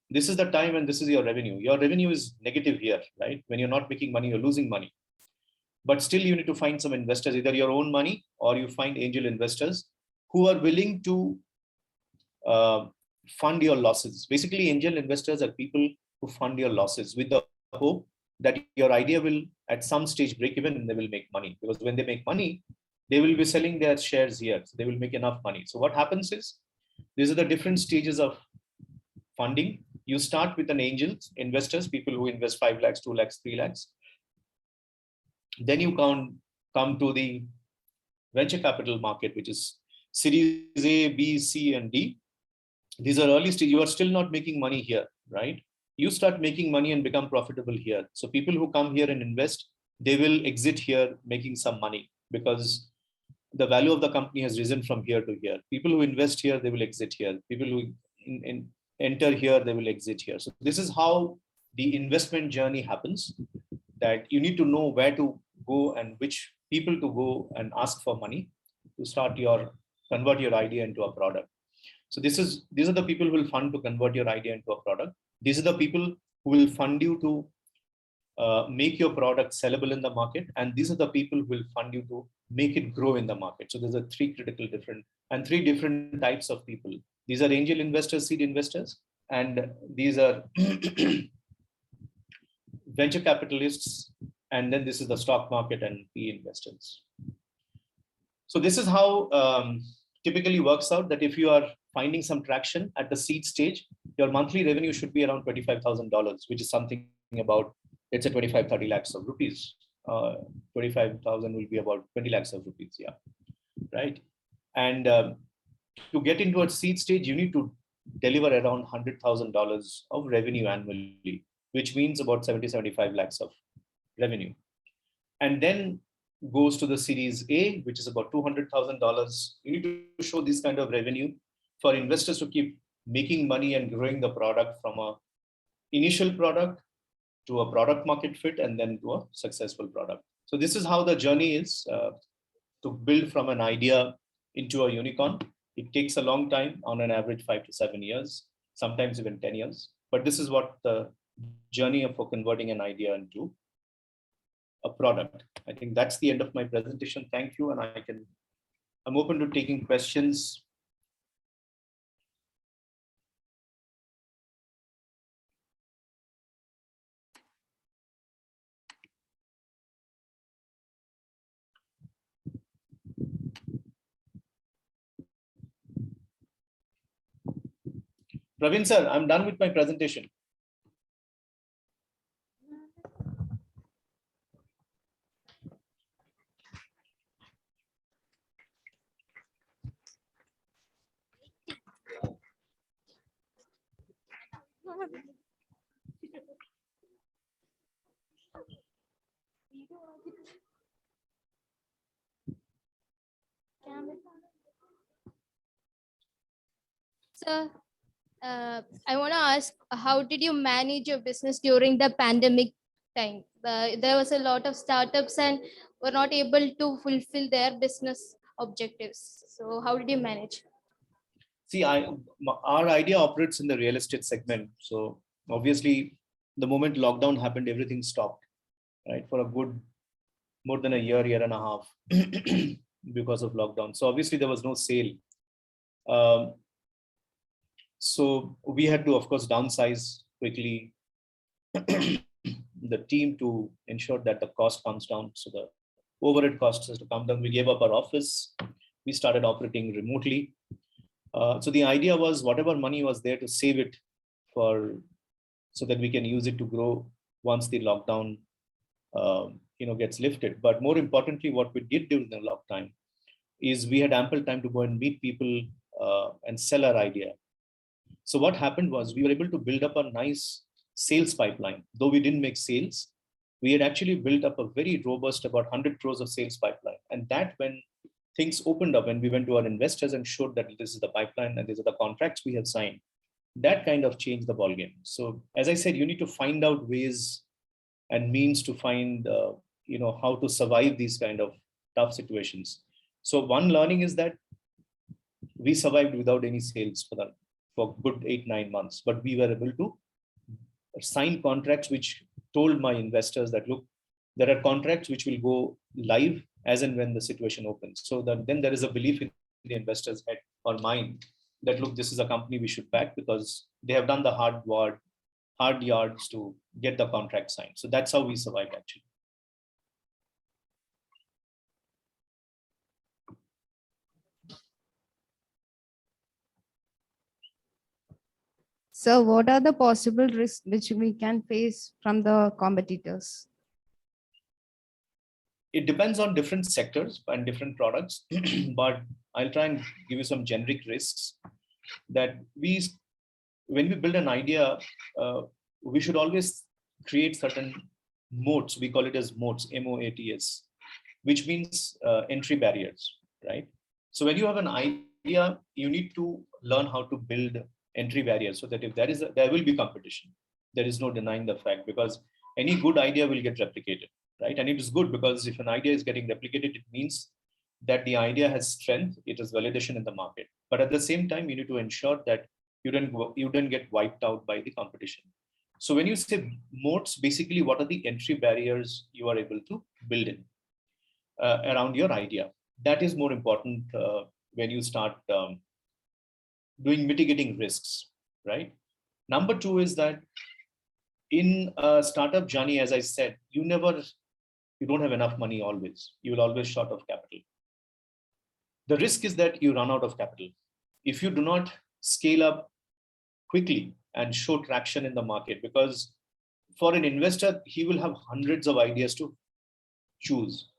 this is the time and this is your revenue. Your revenue is negative here, right? When you're not making money, you're losing money. But still, you need to find some investors, either your own money or you find angel investors who are willing to fund your losses. Basically, angel investors are people who fund your losses with the hope that your idea will at some stage break even and they will make money. Because when they make money, they will be selling their shares here. So they will make enough money. So what happens is, these are the different stages of funding. You start with an angel investors, people who invest 5 lakhs, 2 lakhs, 3 lakhs. Then you come to the venture capital market, which is series A, B, C, and D. These are early stage. You are still not making money here, right? You start making money and become profitable here. So people who come here and invest, they will exit here making some money, because the value of the company has risen from here to here. People who invest here, they will exit here. People who enter here, they will exit here. So this is how the investment journey happens, that you need to know where to go and which people to go and ask for money to convert your idea into a product. So these are the people who will fund to convert your idea into a product. These are the people who will fund you to make your product sellable in the market. And these are the people who will fund you to make it grow in the market. So there's a three different types of people. These are angel investors, seed investors, and these are venture capitalists. And then this is the stock market and PE investors. So this is how typically works out, that if you are finding some traction at the seed stage, your monthly revenue should be around $25,000, which is something about, let's say 25, 30 lakhs of rupees. 25,000 will be about 20 lakhs of rupees. Yeah. Right. And to get into a seed stage, you need to deliver around $100,000 of revenue annually, which means about 70, 75 lakhs of revenue. And then goes to the series A, which is about $200,000. You need to show this kind of revenue for investors to keep making money and growing the product from a initial product to a product market fit, and then to a successful product. So this is how the journey is to build from an idea into a unicorn. It takes a long time, on an average 5 to 7 years, sometimes even 10 years. But this is what the journey for converting an idea into a product. I think that's the end of my presentation. Thank you. And I'm open to taking questions. Praveen sir, I'm done with my presentation. Sir, I want to ask, how did you manage your business during the pandemic time? There was a lot of startups and were not able to fulfill their business objectives. So how did you manage? See, our idea operates in the real estate segment. So obviously, the moment lockdown happened, everything stopped, right? For a good more than a year and a half because of lockdown. So obviously, there was no sale. So we had to, of course, downsize quickly the team to ensure that the cost comes down. So the overhead costs has to come down. We gave up our office. We started operating remotely. So the idea was, whatever money was there, to save it so that we can use it to grow once the lockdown gets lifted. But more importantly, what we did during the lockdown is we had ample time to go and meet people and sell our idea. So what happened was, we were able to build up a nice sales pipeline. Though we didn't make sales, we had actually built up a very robust, about 100 crores of sales pipeline. And that, when things opened up when we went to our investors and showed that this is the pipeline and these are the contracts we have signed, that kind of changed the ballgame. So as I said, you need to find out ways and means to find, how to survive these kind of tough situations. So one learning is that we survived without any sales for good 8-9 months, but we were able to sign contracts which told my investors that, look, there are contracts which will go live as and when the situation opens. So that then there is a belief in the investors' head or mind that, look, this is a company we should back because they have done the hard yards to get the contract signed. So that's how we survived actually. So what are the possible risks which we can face from the competitors? It depends on different sectors and different products, but I'll try and give you some generic risks that when we build an idea, we should always create certain moats. We call it as moats, MOATS, which means entry barriers, right? So when you have an idea, you need to learn how to build entry barriers so that if there will be competition. There is no denying the fact, because any good idea will get replicated, right? And it is good because if an idea is getting replicated, it means that the idea has strength, it has validation in the market. But at the same time, you need to ensure that you don't get wiped out by the competition. So when you say moats, basically what are the entry barriers you are able to build in around your idea? That is more important when you start doing mitigating risks, right? Number two is that in a startup journey, as I said, you don't have enough money always. You will always short of capital. The risk is that you run out of capital. If you do not scale up quickly and show traction in the market, because for an investor, he will have hundreds of ideas to choose.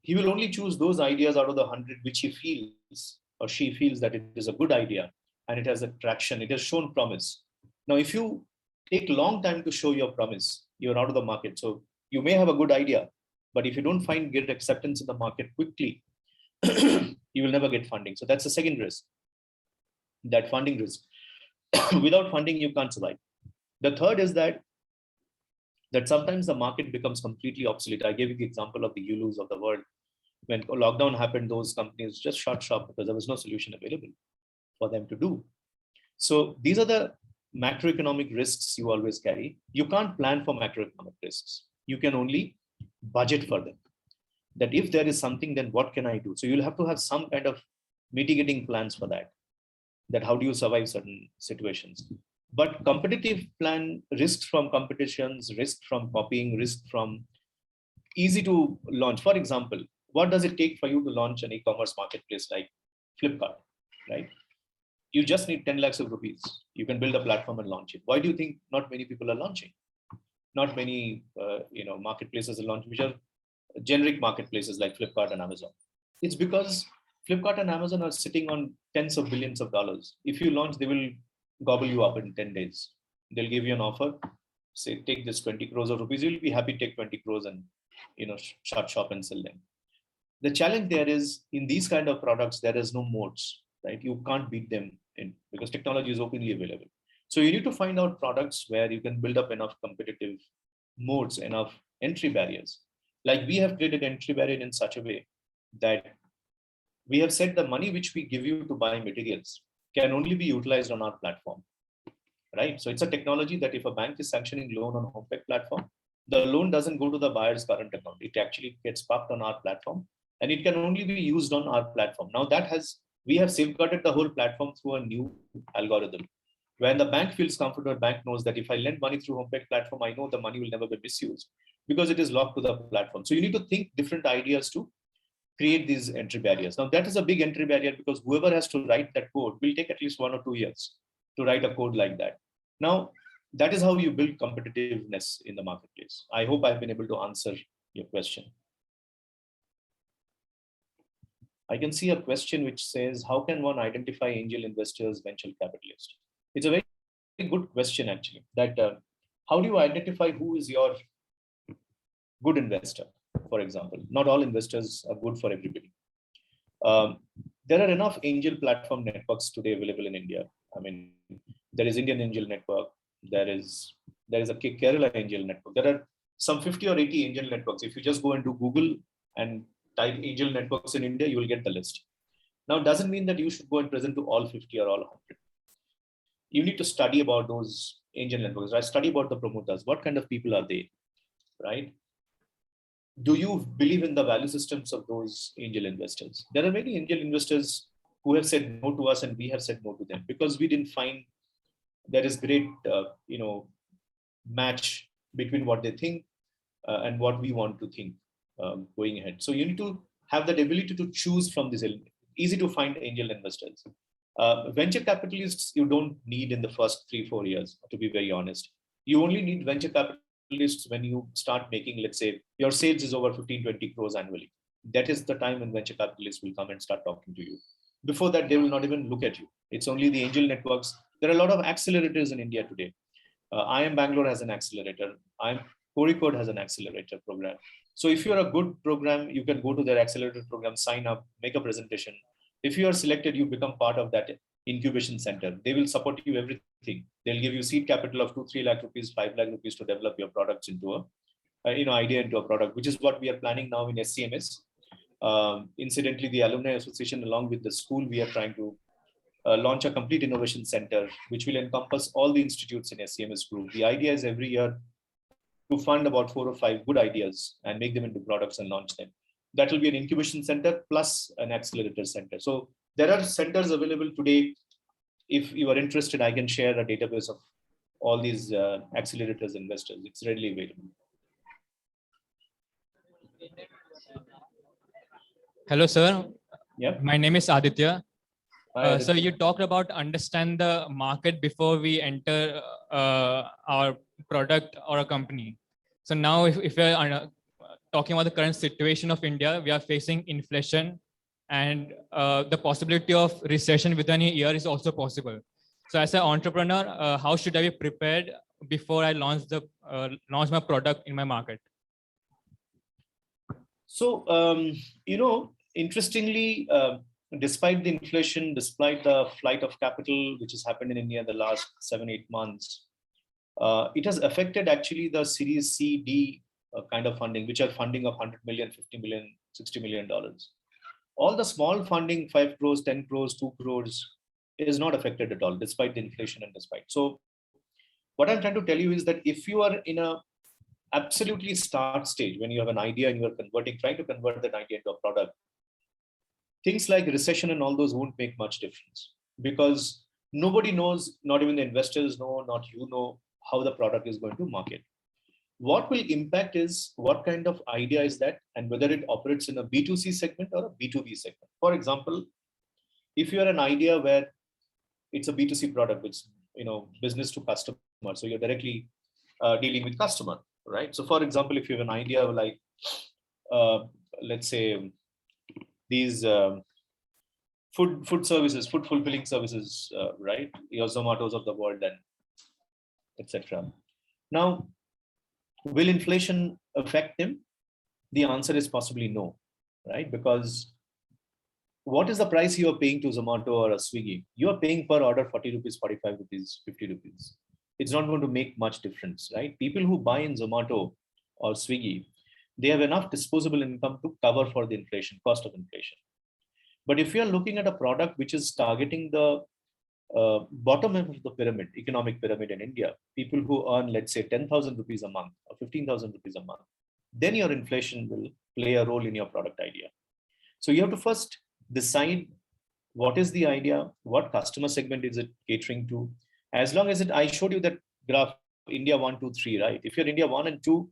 He will only choose those ideas out of the 100 which he feels or she feels that it is a good idea and it has a traction, it has shown promise. Now, if you take long time to show your promise, you're out of the market. So you may have a good idea, but if you don't get acceptance in the market quickly, you will never get funding. So that's the second risk, that funding risk. Without funding, you can't survive. The third is that sometimes the market becomes completely obsolete. I gave you the example of the Ulus of the world. When lockdown happened, those companies just shut shop because there was no solution available for them to do. So these are the macroeconomic risks you always carry. You can't plan for macroeconomic risks. You can only budget for them. That if there is something, then what can I do? So you'll have to have some kind of mitigating plans for that. That how do you survive certain situations? But competitive plan, risks from competitions, risk from copying, risk from easy to launch. For example, what does it take for you to launch an e-commerce marketplace like Flipkart, right? You just need 10 lakhs of rupees. You can build a platform and launch it. Why do you think not many people are launching? Not many, marketplaces are launching, which are generic marketplaces like Flipkart and Amazon. It's because Flipkart and Amazon are sitting on tens of billions of dollars. If you launch, they will gobble you up in 10 days. They'll give you an offer, say, take this 20 crores of rupees. You'll be happy to take 20 crores and, shut shop and sell them. The challenge there is in these kind of products, there is no moats, right? You can't beat them in because technology is openly available. So you need to find out products where you can build up enough competitive moats, enough entry barriers. Like we have created entry barrier in such a way that we have said the money which we give you to buy materials can only be utilized on our platform, right? So it's a technology that if a bank is sanctioning loan on HomePay platform, the loan doesn't go to the buyer's current account. It actually gets parked on our platform and it can only be used on our platform. Now we have safeguarded the whole platform through a new algorithm. When the bank feels comfortable, bank knows that if I lend money through HomePay platform, I know the money will never be misused because it is locked to the platform. So you need to think different ideas to create these entry barriers. Now that is a big entry barrier because whoever has to write that code will take at least 1 or 2 years to write a code like that. Now, that is how you build competitiveness in the marketplace. I hope I've been able to answer your question. I can see a question which says, how can one identify angel investors, venture capitalists? It's a very good question actually, that how do you identify who is your good investor? For example, not all investors are good for everybody. There are enough angel platform networks today available in India. I mean, there is Indian Angel Network. There is a Kerala Angel Network. There are some 50 or 80 angel networks. If you just go into Google and type angel networks in India, you will get the list. Now, it doesn't mean that you should go and present to all 50 or all 100. You need to study about those angel networks, right? Study about the promoters. What kind of people are they, right? Do you believe in the value systems of those angel investors? There are many angel investors who have said no to us, and we have said no to them because we didn't find there is great, match between what they think and what we want to think going ahead. So you need to have that ability to choose from these easy to find angel investors. Venture capitalists you don't need in the first 3-4 years, to be very honest. You only need venture capitalists when you start making, let's say, your sales is over 15-20 crores annually. That is the time when venture capitalists will come and start talking to you. Before that, they will not even look at you. It's only the angel networks. There are a lot of accelerators in India today. IIM Bangalore has an accelerator. Coricode has an accelerator program. So if you're a good program, you can go to their accelerator program, sign up, make a presentation. If you are selected, you become part of that incubation center. They will support you everything. They'll give you seed capital of 2-3 lakh rupees, 5 lakh rupees to develop your products into a idea into a product, which is what we are planning now in SCMS. Incidentally, the Alumni Association, along with the school, we are trying to launch a complete innovation center, which will encompass all the institutes in SCMS group. The idea is every year to fund about 4 or 5 good ideas and make them into products and launch them. That will be an incubation center plus an accelerator center. So there are centers available today. If you are interested, I can share a database of all these accelerators investors. It's readily available. Hello, sir. Yeah. My name is Aditya. Hi, So Aditya. you talked about understand the market before we enter our product or a company. So now if we're talking about the current situation of India, we are facing inflation and the possibility of recession within a year is also possible. So as an entrepreneur, how should I be prepared before I launch my product in my market? So, interestingly, despite the inflation, despite the flight of capital, which has happened in India in the last 7-8 months, it has affected actually the Series C, D kind of funding, which are funding of 100 million, 50 million, $60 million. All the small funding, 5 crores, 10 crores, 2 crores, is not affected at all, despite the inflation and despite. So what I'm trying to tell you is that if you are in a absolutely start stage, when you have an idea and you are trying to convert that idea into a product, things like recession and all those won't make much difference because nobody knows, not even the investors know, not you know how the product is going to market. What will impact is what kind of idea is that and whether it operates in a B2C segment or a B2B segment. For example, if you are an idea where it's a B2C product, which business to customer, so you're directly dealing with customer, right? So for example, if you have an idea of like, let's say these food services, food fulfilling services, right? Your Zomatos of the world and etc. Now, will inflation affect them? The answer is possibly no, right? Because what is the price you are paying to Zomato or a Swiggy? You are paying per order 40 rupees, 45 rupees, 50 rupees. It's not going to make much difference, right? People who buy in Zomato or Swiggy, they have enough disposable income to cover for the inflation, cost of inflation. But if you are looking at a product which is targeting the bottom of the pyramid, economic pyramid in India, people who earn, let's say, 10,000 rupees a month or 15,000 rupees a month, then your inflation will play a role in your product idea. So you have to first decide what is the idea, what customer segment is it catering to. As long as I showed you that graph, India 1, 2, 3, right? If you're India 1 and 2,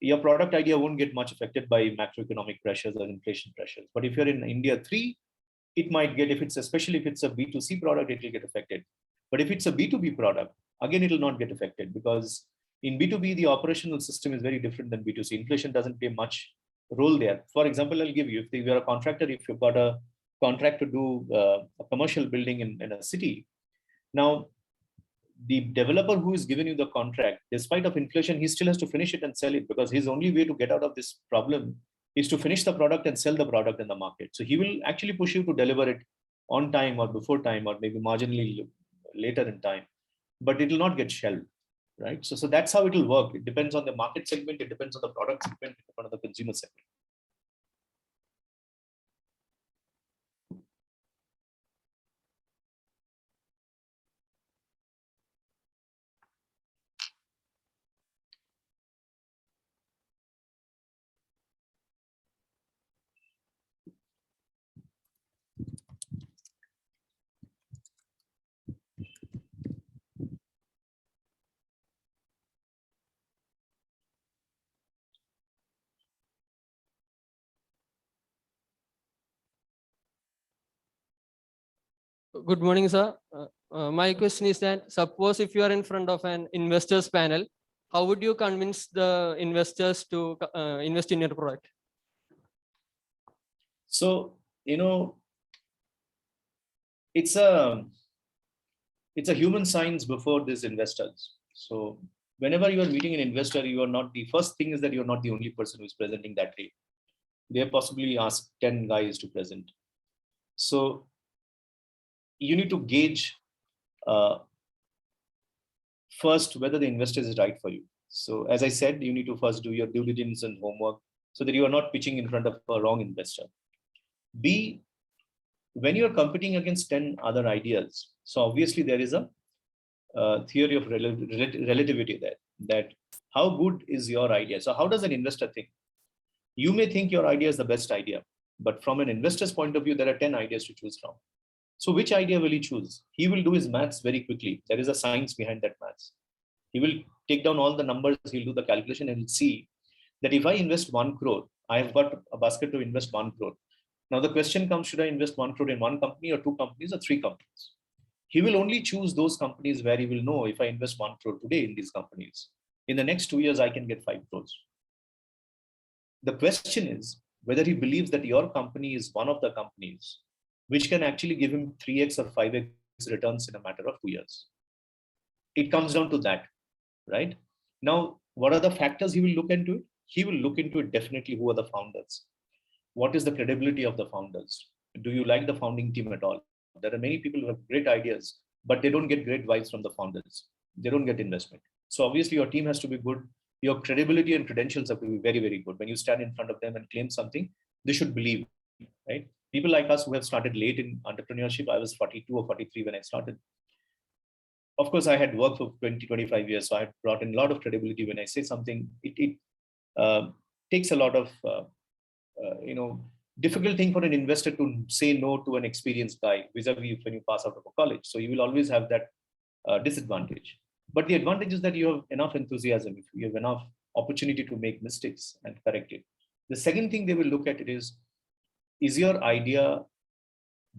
your product idea won't get much affected by macroeconomic pressures or inflation pressures. But if you're in India 3, it might get, especially if it's a B2C product, it will get affected. But if it's a B2B product, again, it will not get affected because in B2B, the operational system is very different than B2C. Inflation doesn't play much role there. For example, I'll give you, if you're a contractor, if you've got a contract to do a commercial building in a city, now the developer who is giving you the contract, despite of inflation, he still has to finish it and sell it because his only way to get out of this problem is to finish the product and sell the product in the market. So he will actually push you to deliver it on time or before time or maybe marginally later in time, but it will not get shelved, right? So that's how it will work. It depends on the market segment. It depends on the product segment. It depends on the consumer segment. Good morning, sir. My question is that suppose if you are in front of an investors panel, how would you convince the investors to invest in your product? So, it's a human science before these investors. So whenever you are meeting an investor, you are not, the first thing is that you're not the only person who is presenting that day. They have possibly asked 10 guys to present. So you need to gauge first whether the investor is right for you. So as I said, you need to first do your due diligence and homework so that you are not pitching in front of a wrong investor. B, when you're competing against 10 other ideas, so obviously there is a theory of relativity there, that how good is your idea? So how does an investor think? You may think your idea is the best idea, but from an investor's point of view, there are 10 ideas to choose from. So which idea will he choose? He will do his maths very quickly. There is a science behind that maths. He will take down all the numbers, he'll do the calculation and he'll see that if I invest 1 crore, I have got a basket to invest 1 crore. Now the question comes, should I invest 1 crore in one company or 2 companies or 3 companies? He will only choose those companies where he will know, if I invest 1 crore today in these companies, in the next 2 years, I can get 5 crores. The question is whether he believes that your company is one of the companies which can actually give him 3x or 5x returns in a matter of 2 years. It comes down to that, right? Now, what are the factors he will look into it? He will look into it definitely. Who are the founders? What is the credibility of the founders? Do you like the founding team at all? There are many people who have great ideas, but they don't get great vibes from the founders. They don't get investment. So obviously your team has to be good. Your credibility and credentials have to be very, very good. When you stand in front of them and claim something, they should believe, right? People like us who have started late in entrepreneurship, I was 42 or 43 when I started. Of course, I had worked for 20, 25 years. So I had brought in a lot of credibility. When I say something, it takes a lot of, difficult thing for an investor to say no to an experienced guy vis-a-vis when you pass out of a college. So you will always have that disadvantage. But the advantage is that you have enough enthusiasm, if you have enough opportunity to make mistakes and correct it. The second thing they will look at it is your idea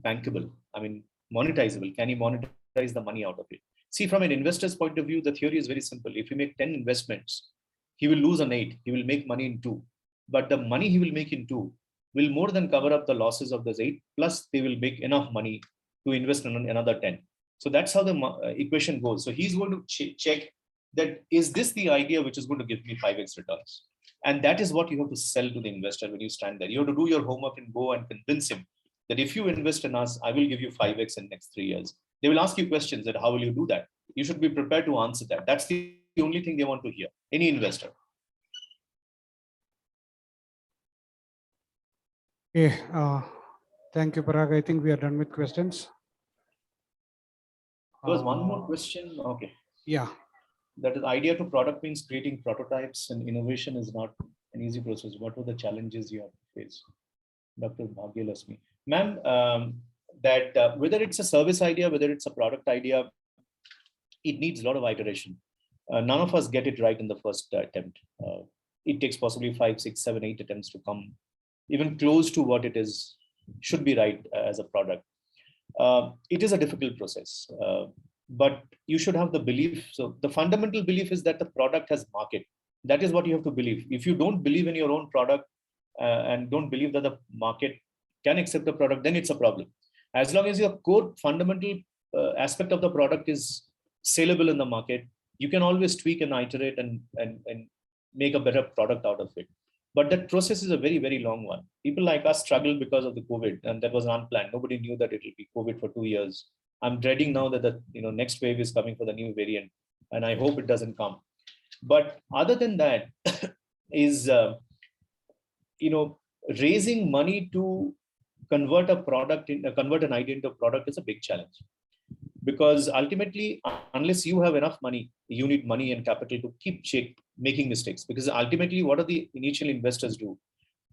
bankable? I mean, monetizable? Can you monetize the money out of it? See, from an investor's point of view, the theory is very simple. If you make 10 investments, he will lose on 8. He will make money in 2. But the money he will make in 2 will more than cover up the losses of those 8. Plus, they will make enough money to invest in another 10. So that's how the equation goes. So he's going to check that, is this the idea which is going to give me 5x returns? And that is what you have to sell to the investor when you stand there. You have to do your homework and go and convince him that if you invest in us, I will give you 5x in the next 3 years. They will ask you questions that how will you do that? You should be prepared to answer that. That's the only thing they want to hear, any investor. Okay, thank you, Parag. I think we are done with questions. There was one more question. Okay. Yeah. That is, idea to product means creating prototypes, and innovation is not an easy process. What were the challenges you have to face? Dr. Bhagyalasmi. Ma'am, that whether it's a service idea, whether it's a product idea, it needs a lot of iteration. None of us get it right in the first attempt. It takes possibly 5, 6, 7, 8 attempts to come even close to what it is, should be right as a product. It is a difficult process, but you should have the belief. So the fundamental belief is that the product has market. That is what you have to believe. If you don't believe in your own product and don't believe that the market can accept the product, then it's a problem. As long as your core fundamental aspect of the product is saleable in the market, you can always tweak and iterate and make a better product out of it. But that process is a very, very long one. People like us struggled because of the COVID, and that was unplanned. Nobody knew that it will be COVID for 2 years. I'm dreading now that the next wave is coming for the new variant, and I hope it doesn't come. But other than that, is raising money to convert an idea into a product is a big challenge, because ultimately, unless you have enough money, you need money and capital to keep making mistakes. Because ultimately, what do the initial investors do?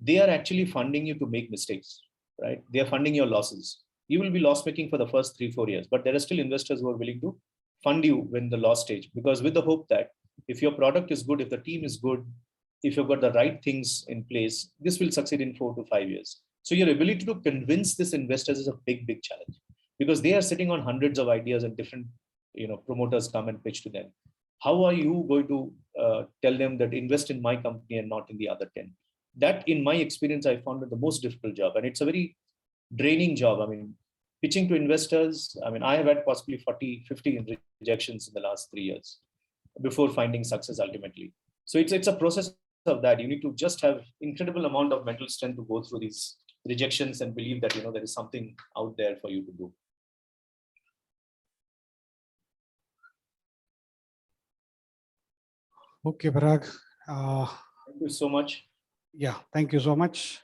They are actually funding you to make mistakes, right? They are funding your losses. You will be loss making for the first 3-4 years, but there are still investors who are willing to fund you when the loss stage, because with the hope that if your product is good, if the team is good, if you've got the right things in place, this will succeed in 4 to 5 years. So your ability to convince these investors is a big, big challenge, because they are sitting on hundreds of ideas and different promoters come and pitch to them. How are you going to tell them that invest in my company and not in the other 10? That, in my experience, I found it the most difficult job, and it's a very draining job. I mean, pitching to investors, I mean, I have had possibly 40-50 rejections in the last 3 years before finding success ultimately. So it's a process of that. You need to just have incredible amount of mental strength to go through these rejections and believe that there is something out there for you to do. Okay, Parag. Thank you so much. Yeah, thank you so much.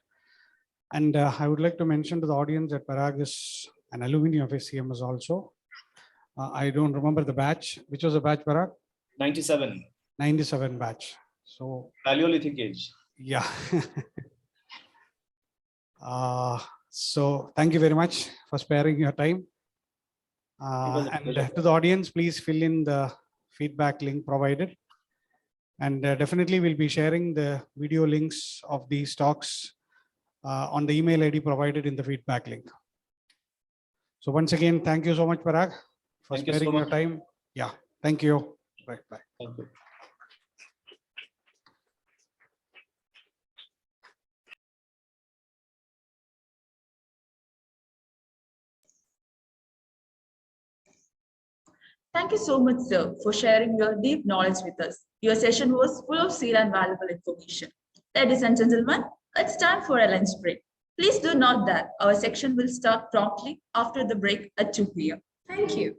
And I would like to mention to the audience that Parag is an alumni of SCMS also. I don't remember the batch. Which was the batch, Parag? 97. 97 batch. So Paleolithic age. yeah. So thank you very much for sparing your time. And to the audience, please fill in the feedback link provided. And definitely we'll be sharing the video links of these talks on the email ID provided in the feedback link. So once again, thank you so much, Parag, for Thank you sparing so your much. time. Yeah, thank you. Right, bye. Thank you. Thank you so much, sir, for sharing your deep knowledge with us. Your session was full of zeal and valuable information. Ladies and gentlemen, it's time for a lunch break. Please do note that our section will start promptly after the break at 2 p.m. Thank you.